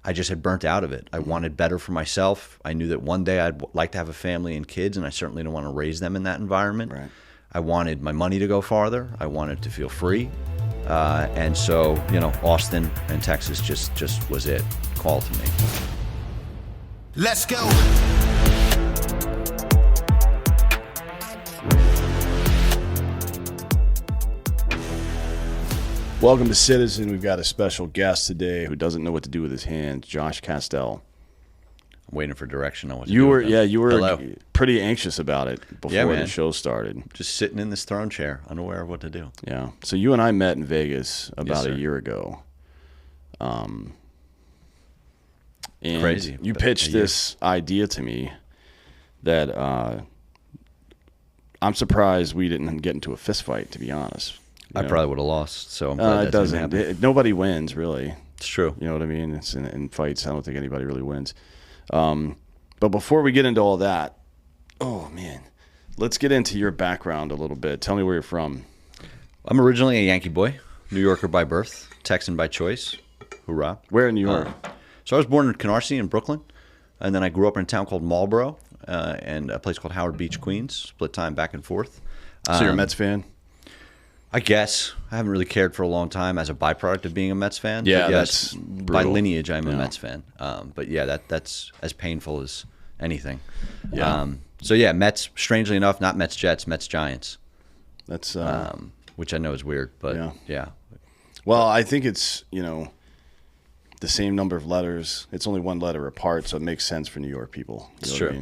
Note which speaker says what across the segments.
Speaker 1: I just had burnt out of it. I wanted better for myself. I knew that one day I'd like to have a family and kids, and I certainly don't want to raise them in that environment.
Speaker 2: Right.
Speaker 1: I wanted my money to go farther. I wanted to feel free. And so, Austin and Texas just was it. Called to me.
Speaker 3: Let's go.
Speaker 2: Welcome to Citizen. We've got a special guest today who doesn't know what to do with his hands, Josh Castell.
Speaker 1: I'm waiting for direction on what to do.
Speaker 2: You were
Speaker 1: Hello.
Speaker 2: pretty anxious about it before the show started.
Speaker 1: Just sitting in this throne chair, unaware of what to do.
Speaker 2: Yeah. So you and I met in Vegas about a year ago. And
Speaker 1: Crazy.
Speaker 2: You pitched this idea to me that I'm surprised we didn't get into a fist fight, to be honest.
Speaker 1: I probably would have lost, so I'm glad that didn't happen.
Speaker 2: Nobody wins, really.
Speaker 1: It's true.
Speaker 2: You know what I mean? It's in fights, I don't think anybody really wins. But before we get into all that, oh, man, let's get into your background a little bit. Tell me where you're from.
Speaker 1: I'm originally a Yankee boy, New Yorker by birth, Texan by choice. Hoorah.
Speaker 2: Where in New York?
Speaker 1: So I was born in Canarsie in Brooklyn, and then I grew up in a town called Marlboro and a place called Howard Beach, Queens, split time back and forth.
Speaker 2: So you're a Mets fan?
Speaker 1: I guess. I haven't really cared for a long time as a byproduct of being a Mets fan.
Speaker 2: Yeah,
Speaker 1: but
Speaker 2: that's
Speaker 1: by
Speaker 2: brutal.
Speaker 1: lineage, I'm a Mets fan. But yeah, that's as painful as anything.
Speaker 2: Yeah.
Speaker 1: So yeah, Mets, strangely enough, not Mets Jets, Mets Giants.
Speaker 2: That's
Speaker 1: Which I know is weird, but yeah.
Speaker 2: Well, I think it's, the same number of letters. It's only one letter apart, so it makes sense for New York people.
Speaker 1: It's true.
Speaker 2: What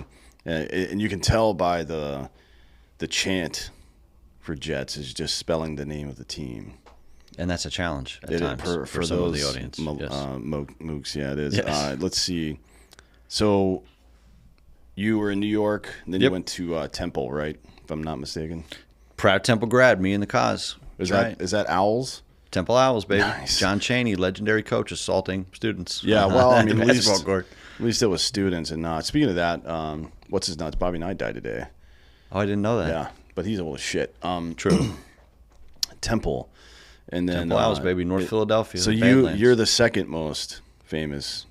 Speaker 2: I mean? And you can tell by the chant for Jets is just spelling the name of the team.
Speaker 1: And that's a challenge at times for some
Speaker 2: those
Speaker 1: of the audience.
Speaker 2: mooks, yeah, it is.
Speaker 1: Yes.
Speaker 2: Let's see. So you were in New York, and then you went to Temple, right? If I'm not mistaken.
Speaker 1: Proud Temple grad, me and the cause.
Speaker 2: Is
Speaker 1: That's
Speaker 2: that Owls?
Speaker 1: Temple Owls, baby.
Speaker 2: Nice.
Speaker 1: John Chaney, legendary coach, assaulting students.
Speaker 2: Yeah, well, I mean, at
Speaker 1: basketball
Speaker 2: least it was students and not. Speaking of that, what's his nuts? Bobby Knight died today.
Speaker 1: Oh, I didn't know that.
Speaker 2: Yeah, but he's old as shit.
Speaker 1: True.
Speaker 2: Temple, and then
Speaker 1: Temple Owls, baby, North Philadelphia.
Speaker 2: So
Speaker 1: the Badlands.
Speaker 2: you're the second most famous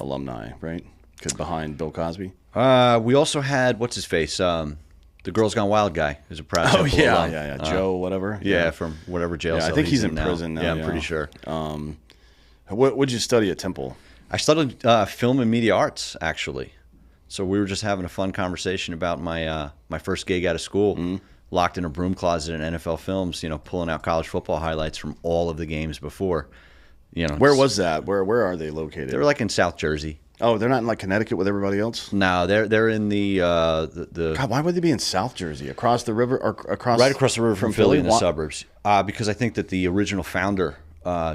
Speaker 2: alumni, right? Because behind Bill Cosby.
Speaker 1: We also had what's his face, the Girls Gone Wild guy, who's a proud. Temple alum.
Speaker 2: yeah. Joe, whatever.
Speaker 1: Yeah, from whatever jail.
Speaker 2: Yeah, I
Speaker 1: cell
Speaker 2: think he's in
Speaker 1: now.
Speaker 2: prison now.
Speaker 1: Yeah, I'm pretty sure.
Speaker 2: What'd you study at Temple?
Speaker 1: I studied film and media arts, actually. So we were just having a fun conversation about my my first gig out of school, locked in a broom closet in NFL Films, pulling out college football highlights from all of the games before.
Speaker 2: Where was that? Where are they located?
Speaker 1: They were like in South Jersey.
Speaker 2: Oh, they're not in like Connecticut with everybody else?
Speaker 1: No, they're in the
Speaker 2: God, why would they be in South Jersey? Across the river or across
Speaker 1: right across the river from Philly in the
Speaker 2: Why-
Speaker 1: suburbs. Because I think that the original founder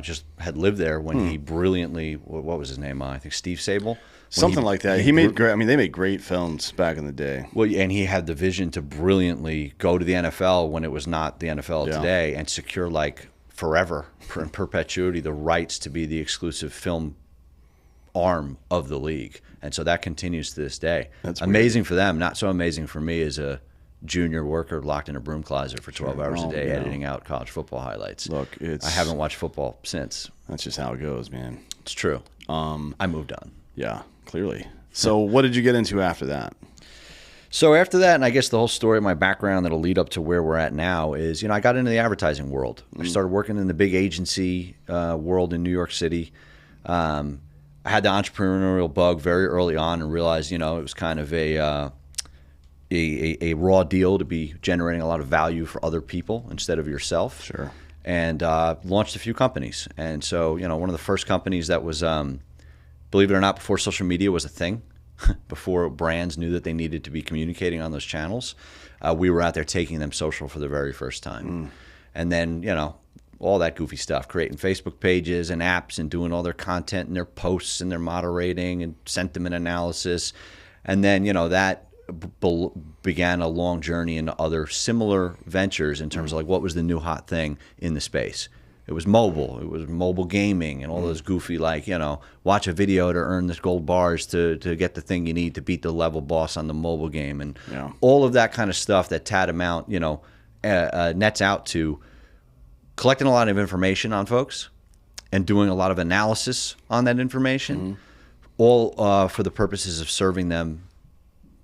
Speaker 1: just had lived there when he brilliantly, what was his name? I think Steve Sable.
Speaker 2: Something like that. He made great. I mean, they made great films back in the day.
Speaker 1: Well, and he had the vision to brilliantly go to the NFL when it was not the NFL today and secure like forever, in perpetuity, the rights to be the exclusive film arm of the league. And so that continues to this day.
Speaker 2: That's
Speaker 1: amazing for them. Not so amazing for me as a junior worker locked in a broom closet for 12 hours a day editing out college football highlights.
Speaker 2: Look,
Speaker 1: I haven't watched football since.
Speaker 2: That's just how it goes, man.
Speaker 1: It's true. I moved on.
Speaker 2: Yeah, clearly. So what did you get into after that?
Speaker 1: So after that, and I guess the whole story of my background that'll lead up to where we're at now is, I got into the advertising world. I started working in the big agency world in New York City. I had the entrepreneurial bug very early on and realized, it was kind of a raw deal to be generating a lot of value for other people instead of yourself.
Speaker 2: Sure.
Speaker 1: And launched a few companies. And so, one of the first companies that was, believe it or not, before social media was a thing, before brands knew that they needed to be communicating on those channels, we were out there taking them social for the very first time. And then, all that goofy stuff, creating Facebook pages and apps and doing all their content and their posts and their moderating and sentiment analysis. And then, that began a long journey into other similar ventures in terms of like what was the new hot thing in the space. It was mobile. It was mobile gaming and all those goofy watch a video to earn this gold bars to get the thing you need to beat the level boss on the mobile game and all of that kind of stuff that tantamount, nets out to collecting a lot of information on folks and doing a lot of analysis on that information, all for the purposes of serving them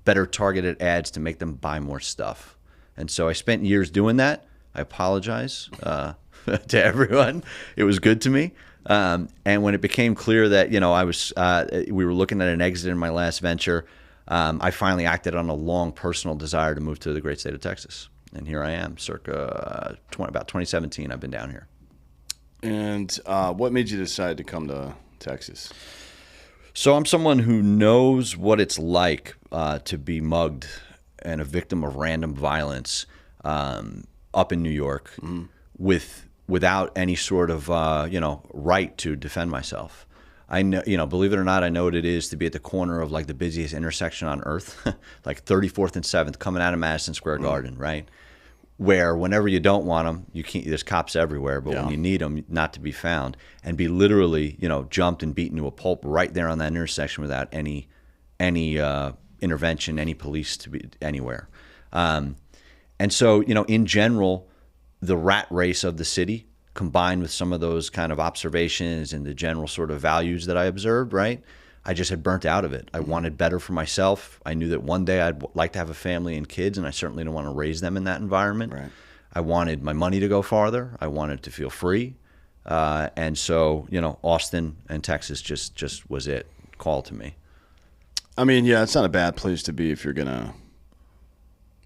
Speaker 1: better targeted ads to make them buy more stuff. And so I spent years doing that. I apologize to everyone. It was good to me. And when it became clear that we were looking at an exit in my last venture, I finally acted on a long personal desire to move to the great state of Texas. And here I am, circa about 2017. I've been down here.
Speaker 2: And what made you decide to come to Texas?
Speaker 1: So I'm someone who knows what it's like to be mugged and a victim of random violence up in New York without any sort of right to defend myself. I know, believe it or not, I know what it is to be at the corner of like the busiest intersection on earth, like 34th and 7th, coming out of Madison Square Garden, right? Where whenever you don't want them, you can't. There's cops everywhere, but when you need them, not to be found, and be literally, jumped and beaten to a pulp right there on that intersection without any intervention, any police to be anywhere. And so, in general, the rat race of the city, combined with some of those kind of observations and the general sort of values that I observed, right? I just had burnt out of it. I wanted better for myself. I knew that one day I'd like to have a family and kids, and I certainly don't want to raise them in that environment.
Speaker 2: Right.
Speaker 1: I wanted my money to go farther. I wanted to feel free. And so, Austin and Texas just was it. Called to me.
Speaker 2: I mean, yeah, it's not a bad place to be if you're going to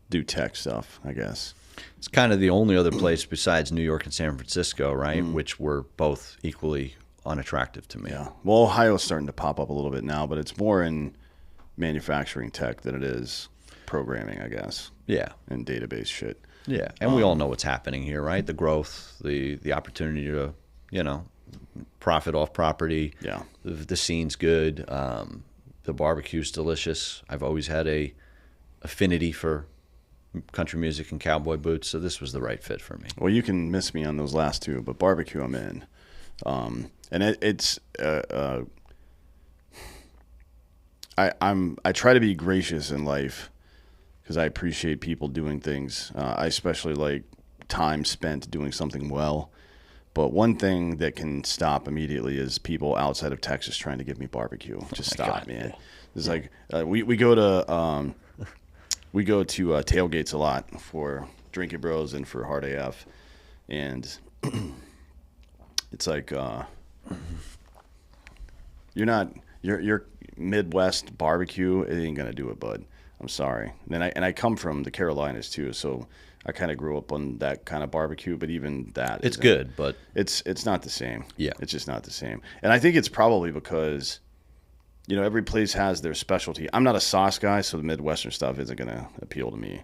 Speaker 2: do tech stuff, I guess.
Speaker 1: It's kind of the only other place besides New York and San Francisco, right, which were both equally unattractive to me.
Speaker 2: Yeah. Well, Ohio's starting to pop up a little bit now, but it's more in manufacturing tech than it is programming, I guess.
Speaker 1: Yeah.
Speaker 2: And database shit.
Speaker 1: Yeah. And we all know what's happening here, right? The growth, the opportunity to, profit off property.
Speaker 2: Yeah.
Speaker 1: The scene's good. The barbecue's delicious. I've always had a affinity for country music and cowboy boots, so this was the right fit for me.
Speaker 2: Well, you can miss me on those last two, but barbecue I'm in. And I try to be gracious in life because I appreciate people doing things. I especially like time spent doing something well. But one thing that can stop immediately is people outside of Texas trying to give me barbecue. Just stop,
Speaker 1: God,
Speaker 2: man. It's like we go to tailgates a lot for Drinking Bros and for Hard AF, and it's like your Midwest barbecue. It ain't gonna do it, bud. I'm sorry. And I come from the Carolinas too, so I kind of grew up on that kind of barbecue. But even that,
Speaker 1: it's good, but
Speaker 2: it's not the same.
Speaker 1: Yeah,
Speaker 2: it's just not the same. And I think it's probably because every place has their specialty. I'm not a sauce guy, so the Midwestern stuff isn't gonna appeal to me.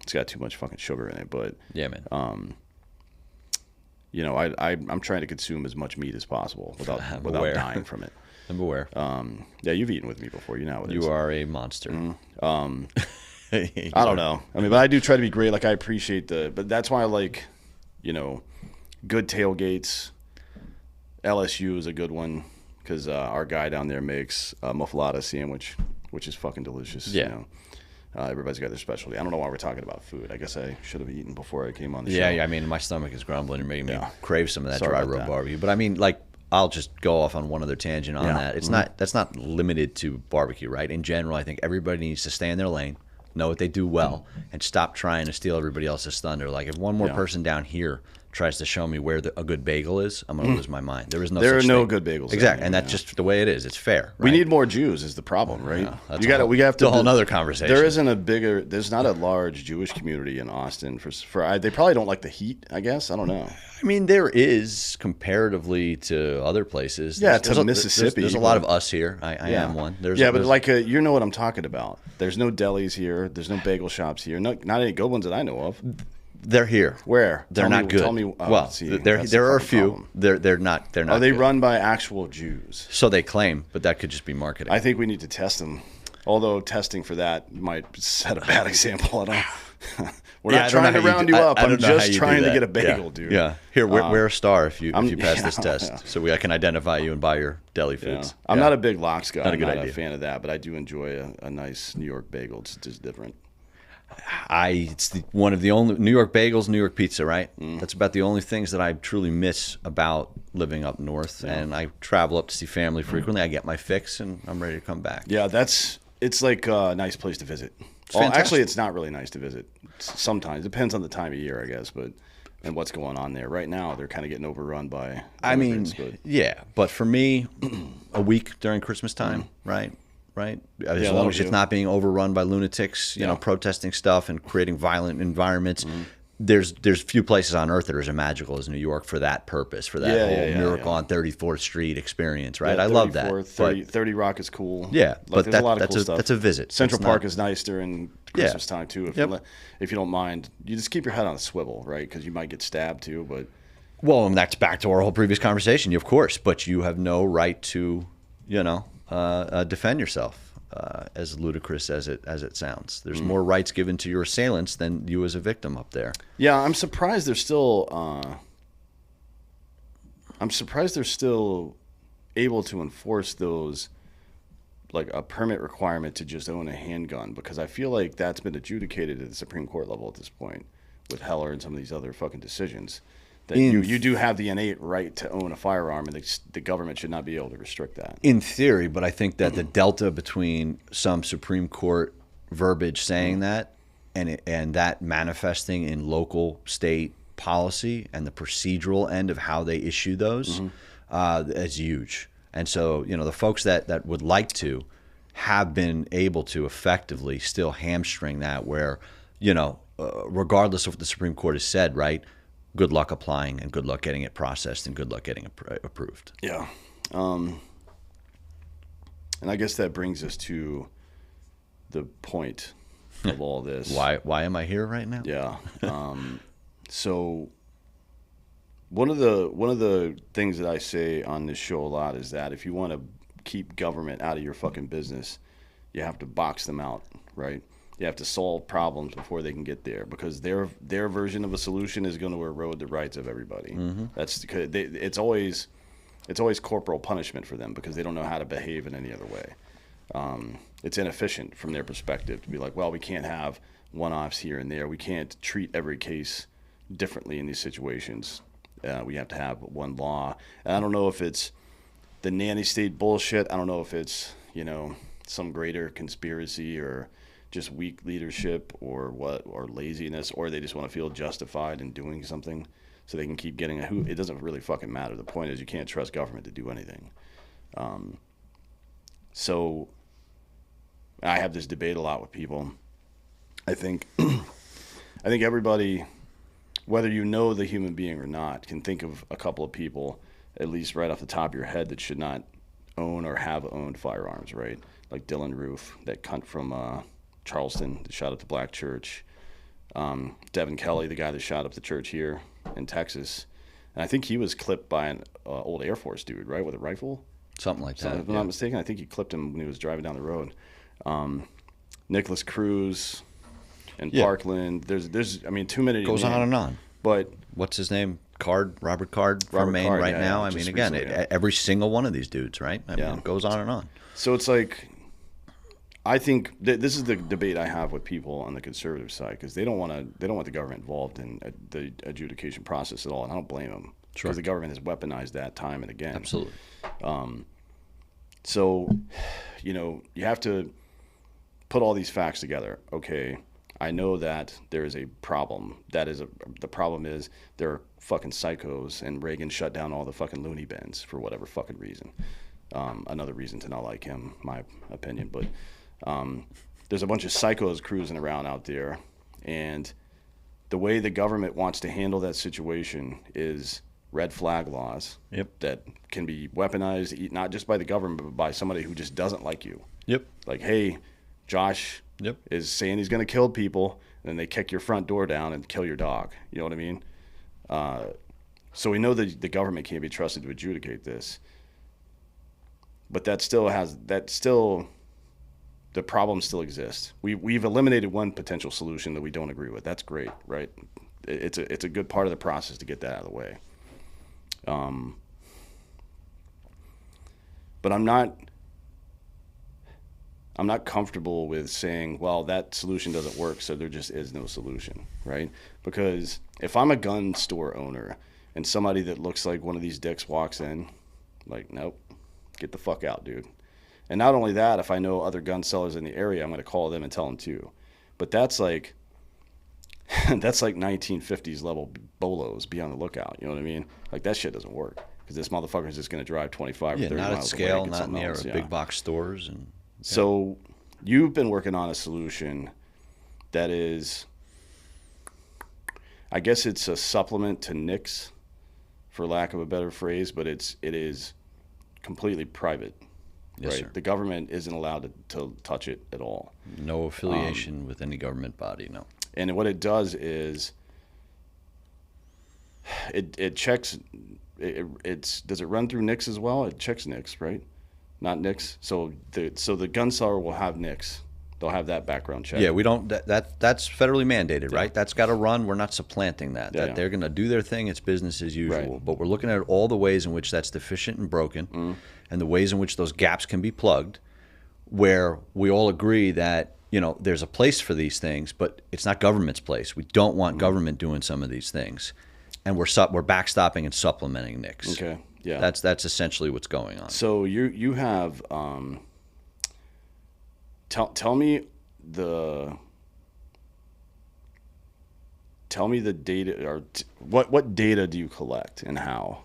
Speaker 2: It's got too much fucking sugar in it. But
Speaker 1: yeah, man.
Speaker 2: I'm trying to consume as much meat as possible without dying from it.
Speaker 1: I'm aware.
Speaker 2: Yeah, you've eaten with me before. You know what it is.
Speaker 1: You are a monster.
Speaker 2: I don't know. I mean, but I do try to be great. Like, I appreciate but that's why I like, good tailgates. LSU is a good one because our guy down there makes a muffalata sandwich, which is fucking delicious.
Speaker 1: Yeah.
Speaker 2: Everybody's got their specialty. I don't know why we're talking about food. I guess I should have eaten before I came on the show.
Speaker 1: Yeah, I mean, my stomach is grumbling and making me crave some of that
Speaker 2: Sorry
Speaker 1: dry
Speaker 2: about
Speaker 1: rub
Speaker 2: that.
Speaker 1: barbecue. But I mean, like, I'll just go off on one other tangent on that. It's that's not limited to barbecue, right? In general, I think everybody needs to stay in their lane, know what they do well, and stop trying to steal everybody else's thunder. Like, if one more person down here tries to show me where a good bagel is, I'm going to lose my mind. There
Speaker 2: are no good bagels.
Speaker 1: Exactly, and that's just the way it is. It's fair. Right?
Speaker 2: We need more Jews is the problem, right?
Speaker 1: Yeah, we have to. It's a whole other conversation.
Speaker 2: There's not a large Jewish community in Austin. They probably don't like the heat. I guess I don't know.
Speaker 1: I mean, there is comparatively to other places.
Speaker 2: Yeah, to Mississippi.
Speaker 1: There's a lot of us here. I am one.
Speaker 2: But you know what I'm talking about. There's no delis here. There's no bagel shops here. Not any good ones that I know of.
Speaker 1: They're here.
Speaker 2: Where?
Speaker 1: They're not good.
Speaker 2: Tell me.
Speaker 1: Well, there are a few. They're not. They're not.
Speaker 2: Are they
Speaker 1: good.
Speaker 2: run by actual Jews?
Speaker 1: So they claim, but that could just be marketing.
Speaker 2: I think we need to test them. Although testing for that might set a bad example. I don't. We're not trying to round you up. I'm just trying to get a bagel, dude.
Speaker 1: Yeah. Here, wear a star if you pass this test, so I can identify you and buy your deli foods.
Speaker 2: I'm not a big lox guy.
Speaker 1: I'm not
Speaker 2: a fan of that, but I do enjoy a nice New York bagel. It's just different.
Speaker 1: It's one of the only New York bagels, New York pizza, right? That's about the only things that I truly miss about living up north. Yeah. And I travel up to see family frequently. I get my fix, and I'm ready to come back.
Speaker 2: Yeah, it's like a nice place to visit. Well, actually, it's not really nice to visit. Sometimes it depends on the time of year, I guess, and what's going on there. Right now, they're kind of getting overrun by immigrants.
Speaker 1: Yeah, but for me, a week during Christmas time, right? As long as it's not being overrun by lunatics, you know, protesting stuff and creating violent environments. There's few places on earth that are as magical as New York for that purpose, for that whole Miracle on 34th Street experience, right? I love that.
Speaker 2: 30 Rock is cool.
Speaker 1: Yeah,
Speaker 2: like, there's a lot of cool stuff.
Speaker 1: That's a visit.
Speaker 2: Central Park is nice during Christmas time too. If you don't mind, you just keep your head on a swivel, right? Because you might get stabbed too. But
Speaker 1: and that's back to our whole previous conversation, of course. But you have no right to, defend yourself. As ludicrous as it sounds, there's more rights given to your assailants than you as a victim up there.
Speaker 2: Yeah, I'm surprised they're still. Able to enforce those, like a permit requirement to just own a handgun, because I feel like that's been adjudicated at the Supreme Court level at this point with Heller and some of these other fucking decisions. That you do have the innate right to own a firearm, and the government should not be able to restrict that.
Speaker 1: In theory, but I think that the delta between some Supreme Court verbiage saying that and that manifesting in local, state policy and the procedural end of how they issue those is huge. And so, the folks that would like to have been able to effectively still hamstring that where, regardless of what the Supreme Court has said, right? Good luck applying, and good luck getting it processed, and good luck getting it approved.
Speaker 2: Yeah. And I guess that brings us to the point of all this.
Speaker 1: Why am I here right now?
Speaker 2: Yeah. So one of the things that I say on this show a lot is that if you want to keep government out of your fucking business, you have to box them out, right? You have to solve problems before they can get there, because their version of a solution is going to erode the rights of everybody. That's it's always corporal punishment for them, because they don't know how to behave in any other way. It's inefficient from their perspective to be like, well, we can't have one-offs here and there. We can't treat every case differently in these situations. We have to have one law. And I don't know if it's the nanny state bullshit. I don't know if it's some greater conspiracy or just weak leadership or laziness, or they just want to feel justified in doing something so they can keep getting it doesn't really fucking matter. The point is you can't trust government to do anything. So I have this debate a lot with people. I think everybody, whether you know the human being or not, can think of a couple of people, at least right off the top of your head, that should not own or have owned firearms, right? Like Dylan Roof, that cunt from Charleston that shot up the black church. Devin Kelly, the guy that shot up the church here in Texas. And I think he was clipped by an old Air Force dude, right, with a rifle?
Speaker 1: Something like that.
Speaker 2: If I'm not mistaken, I think he clipped him when he was driving down the road. Nicholas Cruz and Parkland. There's too many to
Speaker 1: goes
Speaker 2: name.
Speaker 1: On and on.
Speaker 2: But
Speaker 1: what's his name? Robert Card from Maine right now. Every single one of these dudes, right? It goes on and on.
Speaker 2: So it's like, I think this is the debate I have with people on the conservative side, because they don't want the government involved in the adjudication process at all, and I don't blame them, because the government has weaponized that time and again.
Speaker 1: Absolutely.
Speaker 2: So, you have to put all these facts together. Okay, I know that there is a problem. The problem is there are fucking psychos, and Reagan shut down all the fucking loony bins for whatever fucking reason. Another reason to not like him, my opinion, but. There's a bunch of psychos cruising around out there, and the way the government wants to handle that situation is red flag laws that can be weaponized, not just by the government, but by somebody who just doesn't like you. Like, hey, Josh is saying he's going to kill people, and then they kick your front door down and kill your dog. You know what I mean? So we know that the government can't be trusted to adjudicate this, but the problem still exists. We've eliminated one potential solution that we don't agree with. That's great, right? It's a good part of the process to get that out of the way. But I'm not I'm not comfortable with saying, well, that solution doesn't work, so there just is no solution, right? Because if I'm a gun store owner and somebody that looks like one of these dicks walks in, like, nope, get the fuck out, dude. And not only that, if I know other gun sellers in the area, I'm going to call them and tell them too. But that's like 1950s level bolos. Be on the lookout. You know what I mean? Like, that shit doesn't work because this motherfucker's just going to drive 25 or 30
Speaker 1: not
Speaker 2: miles
Speaker 1: at scale,
Speaker 2: away,
Speaker 1: not near
Speaker 2: else.
Speaker 1: big box stores. And
Speaker 2: so you've been working on a solution that is, I guess it's a supplement to NICS, for lack of a better phrase, but it is completely private.
Speaker 1: Yes,
Speaker 2: right?
Speaker 1: sir.
Speaker 2: The government isn't allowed to touch it at all.
Speaker 1: No affiliation with any government body, no.
Speaker 2: And what it does is it checks. Does it run through NICS as well? It checks NICS, right? Not NICS. So the gun seller will have NICS. They'll have that background check.
Speaker 1: Yeah, we don't. That's federally mandated, right? That's got to run. We're not supplanting that.
Speaker 2: Yeah,
Speaker 1: They're going to do their thing. It's business as usual.
Speaker 2: Right.
Speaker 1: But we're looking at all the ways in which that's deficient and broken, and the ways in which those gaps can be plugged. Where we all agree that there's a place for these things, but it's not government's place. We don't want government doing some of these things, and we're backstopping and supplementing NICS.
Speaker 2: Okay. Yeah.
Speaker 1: That's essentially what's going on.
Speaker 2: So you have tell me the data, or what data do you collect and how?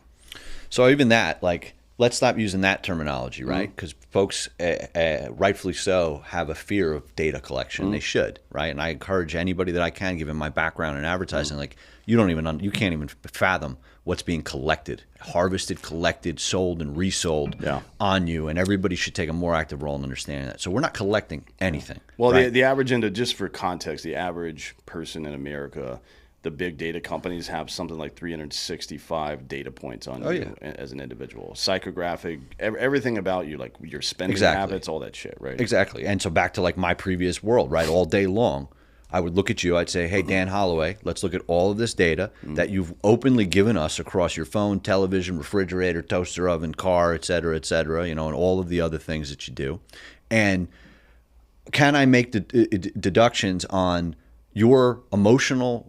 Speaker 1: So even that, like, let's stop using that terminology, right? Because folks, rightfully so, have a fear of data collection. They should, right? And I encourage anybody that I can, given my background in advertising, like, you can't even fathom what's being collected, harvested, collected, sold, and resold on you. And everybody should take a more active role in understanding that. So we're not collecting anything.
Speaker 2: Well,
Speaker 1: right?
Speaker 2: the average, just for context, the average person in America, the big data companies have something like 365 data points on you as an individual. Psychographic, everything about you, like your spending habits, all that shit, right?
Speaker 1: Exactly. And so back to like my previous world, right? All day long, I would look at you, I'd say, hey, Dan Holloway, let's look at all of this data that you've openly given us across your phone, television, refrigerator, toaster oven, car, et cetera, and all of the other things that you do. And can I make deductions on your emotional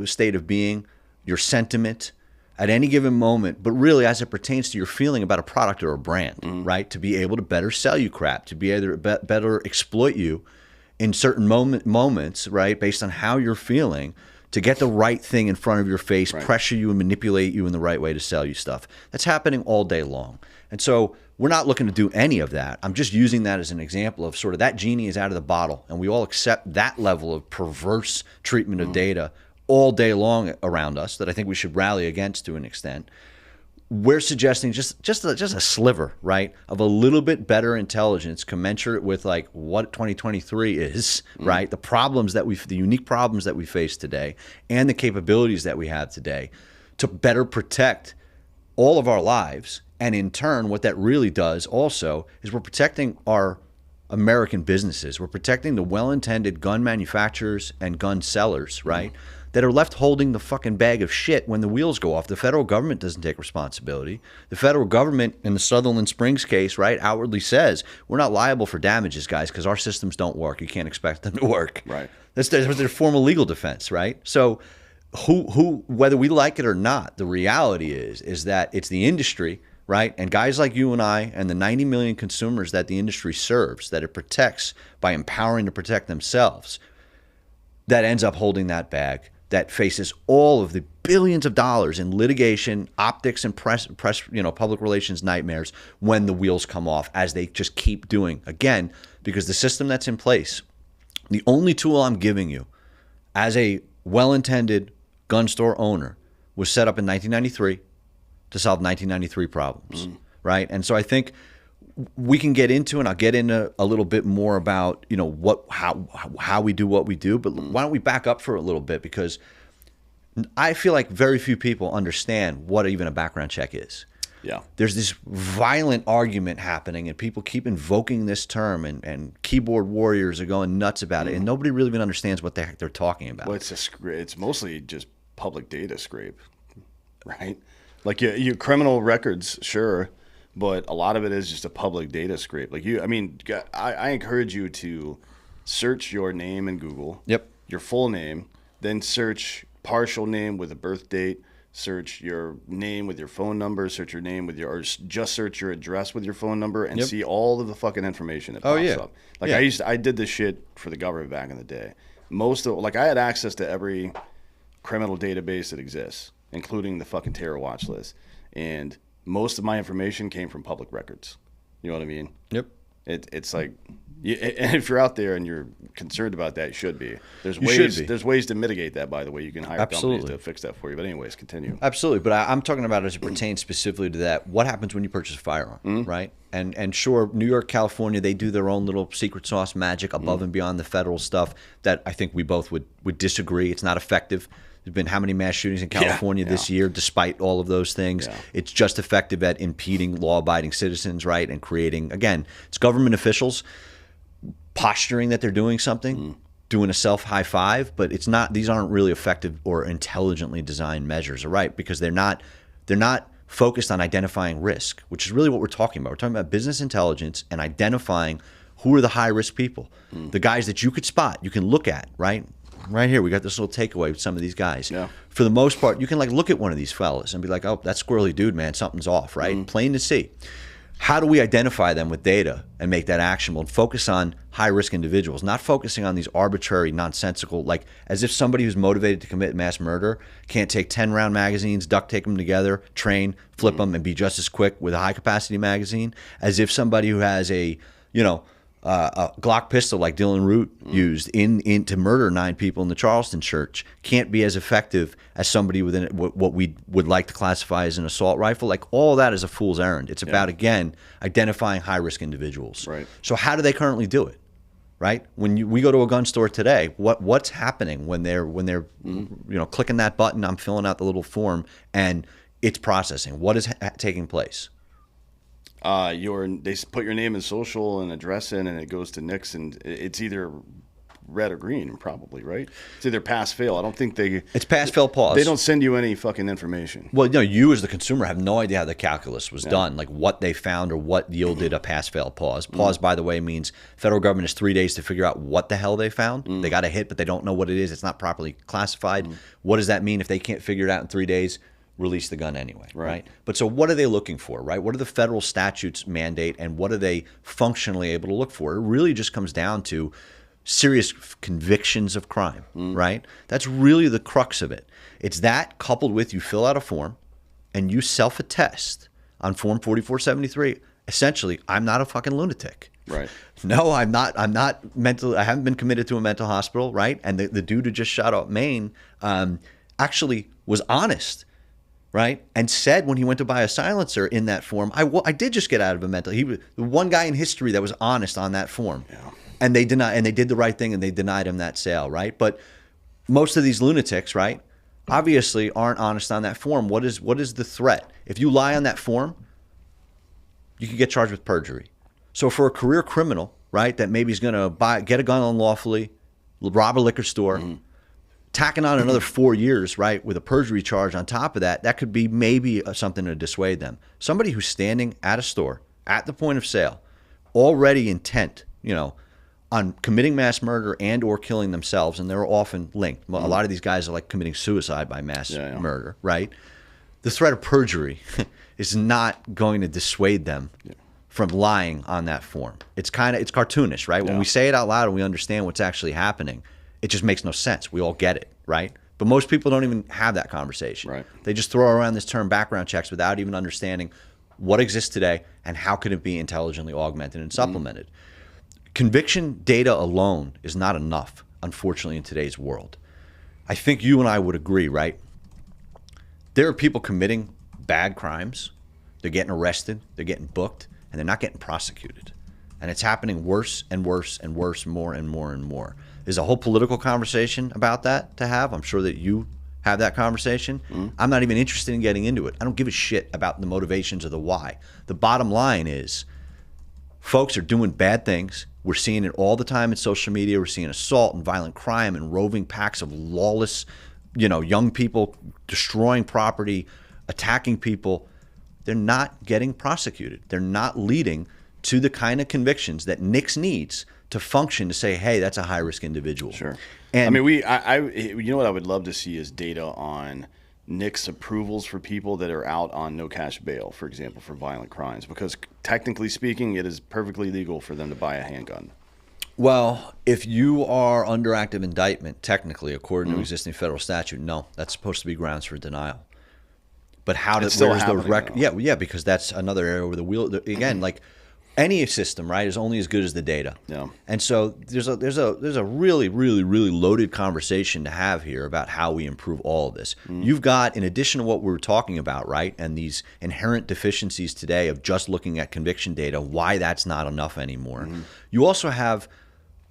Speaker 1: state of being, your sentiment at any given moment, but really as it pertains to your feeling about a product or a brand, right? To be able to better sell you crap, to be able to better exploit you in certain moments, right? Based on how you're feeling, to get the right thing in front of your face, pressure you and manipulate you in the right way to sell you stuff. That's happening all day long. And so we're not looking to do any of that. I'm just using that as an example of sort of that genie is out of the bottle, and we all accept that level of perverse treatment of data all day long around us that I think we should rally against to an extent. We're suggesting just a sliver, right, of a little bit better intelligence commensurate with like what 2023 is, right? The unique problems that we face today and the capabilities that we have today to better protect all of our lives. And in turn, what that really does also is we're protecting our American businesses. We're protecting the well-intended gun manufacturers and gun sellers, right? That are left holding the fucking bag of shit when the wheels go off. The federal government doesn't take responsibility. The federal government, in the Sutherland Springs case, right, outwardly says, we're not liable for damages, guys, because our systems don't work. You can't expect them to work.
Speaker 2: Right.
Speaker 1: That's their formal legal defense, right? So who, whether we like it or not, the reality is that it's the industry, right? And guys like you and I and the 90 million consumers that the industry serves, that it protects by empowering to protect themselves, that ends up holding that bag, that faces all of the billions of dollars in litigation, optics, and press, public relations nightmares when the wheels come off, as they just keep doing. Again, because the system that's in place, the only tool I'm giving you as a well-intended gun store owner was set up in 1993 to solve 1993 problems, right? And so I think we can get into, and I'll get into a little bit more about, how we do what we do, but why don't we back up for a little bit, because I feel like very few people understand what even a background check is.
Speaker 2: Yeah.
Speaker 1: There's this violent argument happening, and people keep invoking this term, and keyboard warriors are going nuts about it, and nobody really even understands what the heck they're talking about.
Speaker 2: Well, it's mostly just public data scrape, right? Like your criminal records, sure, but a lot of it is just a public data scrape. Like I mean, I encourage you to search your name in Google.
Speaker 1: Yep.
Speaker 2: Your full name, then search partial name with a birth date, search your name with your phone number, search your name with or just search your address with your phone number, and see all of the fucking information that pops up. Like I did this shit for the government back in the day. I had access to every criminal database that exists, including the fucking terror watch list. And most of my information came from public records. You know what I mean?
Speaker 1: Yep.
Speaker 2: It's like, and if you're out there and you're concerned about that, you should be. There's ways to mitigate that, by the way. You can hire companies to fix that for you. But anyways, continue.
Speaker 1: Absolutely. But I'm talking about as it pertains specifically to that. What happens when you purchase a firearm, right? And sure, New York, California, they do their own little secret sauce magic above and beyond the federal stuff that I think we both would disagree. It's not effective. There's been how many mass shootings in California this year, despite all of those things? Yeah. It's just effective at impeding law-abiding citizens, right? And creating, again, it's government officials posturing that they're doing something, doing a self-high five, but it's not. These aren't really effective or intelligently designed measures, right? Because they're not focused on identifying risk, which is really what we're talking about. We're talking about business intelligence and identifying who are the high-risk people, the guys that you could spot, you can look at, right? Right here, we got this little takeaway with some of these guys. Yeah. For the most part, you can like look at one of these fellas and be like, oh, that squirrely dude, man, something's off, right? Plain to see. How do we identify them with data and make that actionable and focus on high-risk individuals, not focusing on these arbitrary, nonsensical, like as if somebody who's motivated to commit mass murder can't take 10-round magazines, duct tape them together, train, flip them, and be just as quick with a high-capacity magazine, as if somebody who has a Glock pistol like Dylan Root used to murder 9 people in the Charleston church can't be as effective as somebody with what we would like to classify as an assault rifle. Like all that is a fool's errand. It's about, again, identifying high-risk individuals. Right. So how do they currently do it? Right? When we go to a gun store today, what's happening when they're clicking that button, I'm filling out the little form, and it's processing? What is taking place?
Speaker 2: They put your name and social and address in, and it goes to Nix, and it's either red or green, probably, right? It's either pass fail. I don't think
Speaker 1: it's pass fail pause.
Speaker 2: They don't send you any fucking information.
Speaker 1: Well, you as the consumer have no idea how the calculus was done, like what they found or what yielded a pass fail pause. Pause, by the way, means federal government has 3 days to figure out what the hell they found. They got a hit, but they don't know what it is. It's not properly classified. What does that mean if they can't figure it out in 3 days? Release the gun anyway, right? But so what are they looking for, right? What do the federal statutes mandate, and what are they functionally able to look for? It really just comes down to serious convictions of crime, right? That's really the crux of it. It's that coupled with you fill out a form and you self-attest on Form 4473. Essentially, I'm not a fucking lunatic.
Speaker 2: Right.
Speaker 1: No, I'm not mental. I haven't been committed to a mental hospital, right? And the dude who just shot up Maine actually was honest. Right, and said when he went to buy a silencer in that form, I did just get out of a mental. He was the one guy in history that was honest on that form, and they did the right thing, and they denied him that sale, right? But most of these lunatics, right, obviously aren't honest on that form. What is the threat? If you lie on that form, you can get charged with perjury. So for a career criminal, right, that maybe is going to get a gun unlawfully, rob a liquor store. Tacking on another 4 years, right, with a perjury charge on top of that, that could be maybe something to dissuade them. Somebody who's standing at a store, at the point of sale, already intent, on committing mass murder and or killing themselves, and they're often linked. A lot of these guys are like committing suicide by mass murder, right? The threat of perjury is not going to dissuade them from lying on that form. It's cartoonish, right? When we say it out loud and we understand what's actually happening, it just makes no sense. We all get it, right? But most people don't even have that conversation. Right. They just throw around this term background checks without even understanding what exists today and how can it be intelligently augmented and supplemented. Conviction data alone is not enough, unfortunately, in today's world. I think you and I would agree, right? There are people committing bad crimes. They're getting arrested. They're getting booked. And they're not getting prosecuted. And it's happening worse and worse and worse, more and more and more. There's a whole political conversation about that to have. I'm sure that you have that conversation. I'm not even interested in getting into it. I don't give a shit about the motivations or the why. The bottom line is folks are doing bad things. We're seeing it all the time in social media. We're seeing assault and violent crime and roving packs of lawless, young people destroying property, attacking people. they're not getting prosecuted. They're not leading to the kind of convictions that NICS needs to function to say, hey, that's a high-risk individual.
Speaker 2: Sure.
Speaker 1: And
Speaker 2: I mean, you know what I would love to see is data on NICS approvals for people that are out on no cash bail, for example, for violent crimes, because technically speaking, it is perfectly legal for them to buy a handgun.
Speaker 1: Well, if you are under active indictment, technically, according to existing federal statute, no, that's supposed to be grounds for denial. But how does
Speaker 2: still
Speaker 1: where's the
Speaker 2: happening,
Speaker 1: record?
Speaker 2: though.
Speaker 1: Yeah, because that's another area where the wheel again, like any system, right, is only as good as the data.
Speaker 2: Yeah.
Speaker 1: And so there's a really, really, really loaded conversation to have here about how we improve all of this. You've got, in addition to what we were talking about, right, and these inherent deficiencies today of just looking at conviction data, why that's not enough anymore. You also have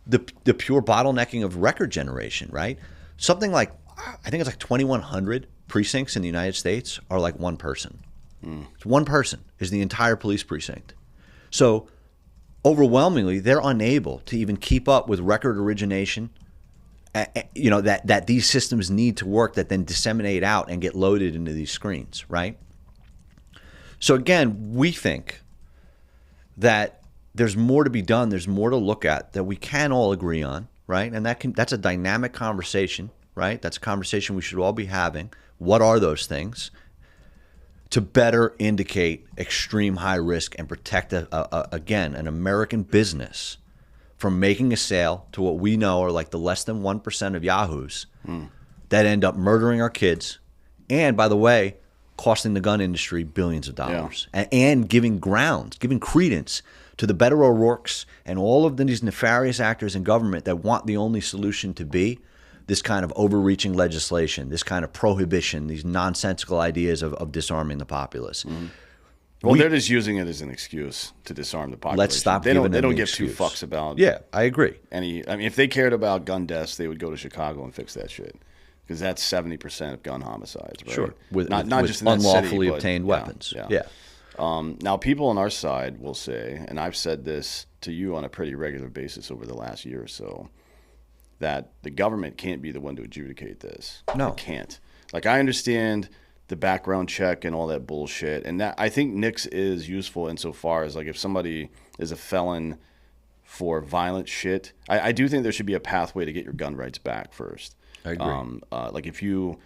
Speaker 1: the pure bottlenecking of record generation, right? Something like, I think it's like 2,100 precincts in the United States are like one person. It's one person is the entire police precinct. So overwhelmingly, they're unable to even keep up with record origination, you know, that these systems need to work, that then disseminate out and get loaded into these screens, right? So again, we think that there's more to be done. There's more to look at that we can all agree on, right? And that's a dynamic conversation, right? That's a conversation we should all be having. What are those things? To better indicate extreme high risk and protect, again, an American business from making a sale to what we know are like the less than 1% of yahoos that end up murdering our kids and, by the way, costing the gun industry billions of dollars and giving credence to the Beto O'Rourke's and all of these nefarious actors in government that want the only solution to be this kind of overreaching legislation, this kind of prohibition, these nonsensical ideas of disarming the populace.
Speaker 2: Well, they're just using it as an excuse to disarm the population.
Speaker 1: Let's stop
Speaker 2: They
Speaker 1: giving
Speaker 2: don't
Speaker 1: them the
Speaker 2: give two
Speaker 1: excuse.
Speaker 2: fucks about
Speaker 1: Yeah, I agree.
Speaker 2: I mean, if they cared about gun deaths, they would go to Chicago and fix that shit. Because that's 70% of gun homicides, right?
Speaker 1: Sure. With
Speaker 2: just in that
Speaker 1: unlawfully
Speaker 2: city, but,
Speaker 1: obtained weapons.
Speaker 2: Yeah. Now, people on our side will say, and I've said this to you on a pretty regular basis over the last year or so, that the government can't be the one to adjudicate this.
Speaker 1: No.
Speaker 2: It can't. Like, I understand the background check and all that bullshit, and that I think NICS is useful insofar as, like, if somebody is a felon for violent shit, I do think there should be a pathway to get your gun rights back first.
Speaker 1: I agree.
Speaker 2: Like, if you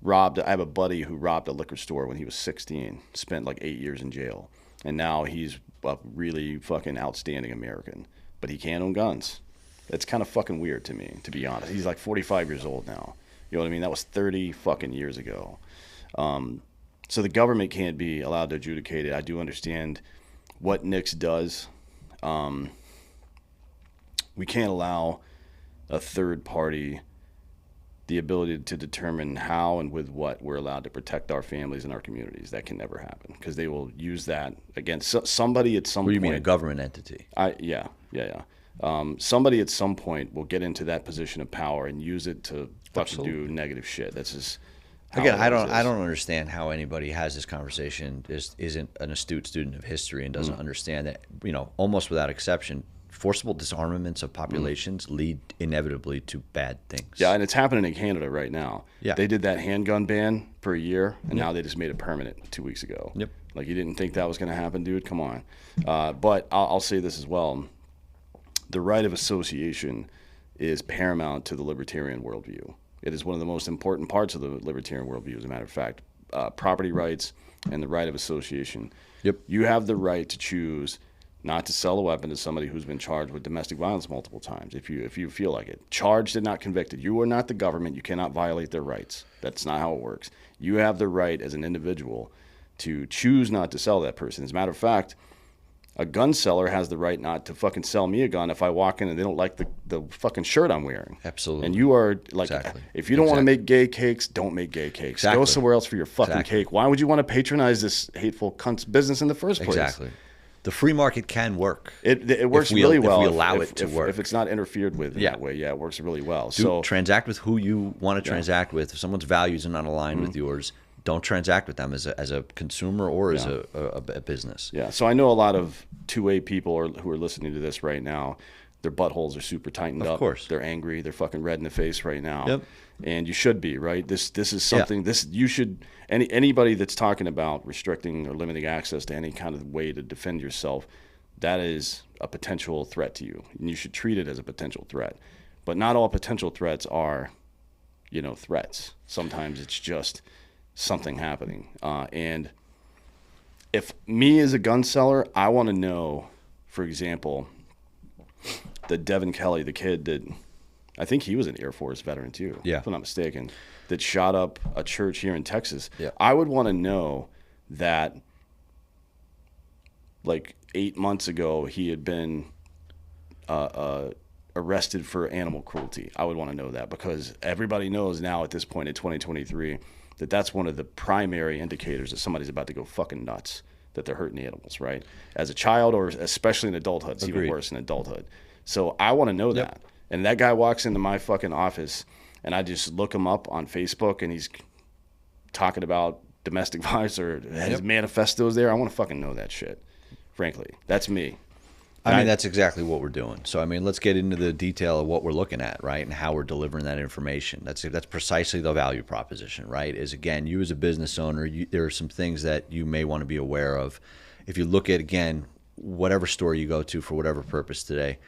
Speaker 2: robbed, I have a buddy who robbed a liquor store when he was 16, spent like 8 years in jail, and now he's a really fucking outstanding American, but he can't own guns. It's kind of fucking weird to me, to be honest. He's like 45 years old now. You know what I mean? That was 30 fucking years ago. So the government can't be allowed to adjudicate it. I do understand what NICS does. We can't allow a third party the ability to determine how and with what we're allowed to protect our families and our communities. That can never happen because they will use that against somebody at some
Speaker 1: What do
Speaker 2: point.
Speaker 1: you mean, a government entity?
Speaker 2: Yeah. Somebody at some point will get into that position of power and use it to fucking do negative shit. That's just how
Speaker 1: Again,
Speaker 2: it
Speaker 1: I
Speaker 2: is.
Speaker 1: don't understand how anybody has this conversation isn't an astute student of history and doesn't understand that, you know, almost without exception, forcible disarmaments of populations lead inevitably to bad things.
Speaker 2: Yeah, and it's happening in Canada right now.
Speaker 1: Yeah.
Speaker 2: They did that handgun ban for a year, and now they just made it permanent 2 weeks ago.
Speaker 1: Yep.
Speaker 2: Like, you didn't think that was going to happen, dude? Come on. But I'll say this as well. The right of association is paramount to the libertarian worldview. It is one of the most important parts of the libertarian worldview, as a matter of fact. Property rights and the right of association.
Speaker 1: Yep.
Speaker 2: You have the right to choose not to sell a weapon to somebody who's been charged with domestic violence multiple times, if you feel like it. Charged and not convicted. You are not the government. You cannot violate their rights. That's not how it works. You have the right as an individual to choose not to sell that person. As a matter of fact, a gun seller has the right not to fucking sell me a gun if I walk in and they don't like the fucking shirt I'm wearing.
Speaker 1: Absolutely.
Speaker 2: And you are like,
Speaker 1: Exactly.
Speaker 2: if you don't want to make gay cakes, don't make gay cakes. Go
Speaker 1: Exactly.
Speaker 2: somewhere else for your fucking
Speaker 1: Exactly.
Speaker 2: cake. Why would you want to patronize this hateful cunt's business in the first place?
Speaker 1: Exactly. The free market can work.
Speaker 2: It works
Speaker 1: If we-
Speaker 2: really
Speaker 1: if
Speaker 2: well
Speaker 1: we allow it to work.
Speaker 2: If it's not interfered with in
Speaker 1: Yeah.
Speaker 2: that way. Yeah, it works really well.
Speaker 1: So transact with who you want to transact with. If someone's values are not aligned with yours, don't transact with them as a consumer or as a business.
Speaker 2: Yeah, so I know a lot of 2A people who are listening to this right now their buttholes are super tightened up.
Speaker 1: Of course.
Speaker 2: They're angry. They're fucking red in the face right now.
Speaker 1: Yep.
Speaker 2: And you should be, right? This is something, you should, anybody that's talking about restricting or limiting access to any kind of way to defend yourself, that is a potential threat to you. And you should treat it as a potential threat. But not all potential threats are, threats. Sometimes it's just something happening. And if me as a gun seller, I want to know, for example, that Devin Kelly, the kid that, I think he was an Air Force veteran too, if I'm not mistaken, that shot up a church here in Texas. Yeah. I would want to know that, like 8 months ago, he had been arrested for animal cruelty. I would want to know that, because everybody knows now at this point in 2023 that that's one of the primary indicators that somebody's about to go fucking nuts, that they're hurting the animals, right? As a child, or especially in adulthood. It's even worse in adulthood. So I want to know that. And that guy walks into my fucking office, and I just look him up on Facebook, and he's talking about domestic violence or his manifestos there. I want to fucking know that shit, frankly. That's me.
Speaker 1: I mean, that's exactly what we're doing. So, I mean, let's get into the detail of what we're looking at, right, and how we're delivering that information. That's precisely the value proposition, right, is, again, you as a business owner, there are some things that you may want to be aware of. If you look at, again, whatever store you go to for whatever purpose today,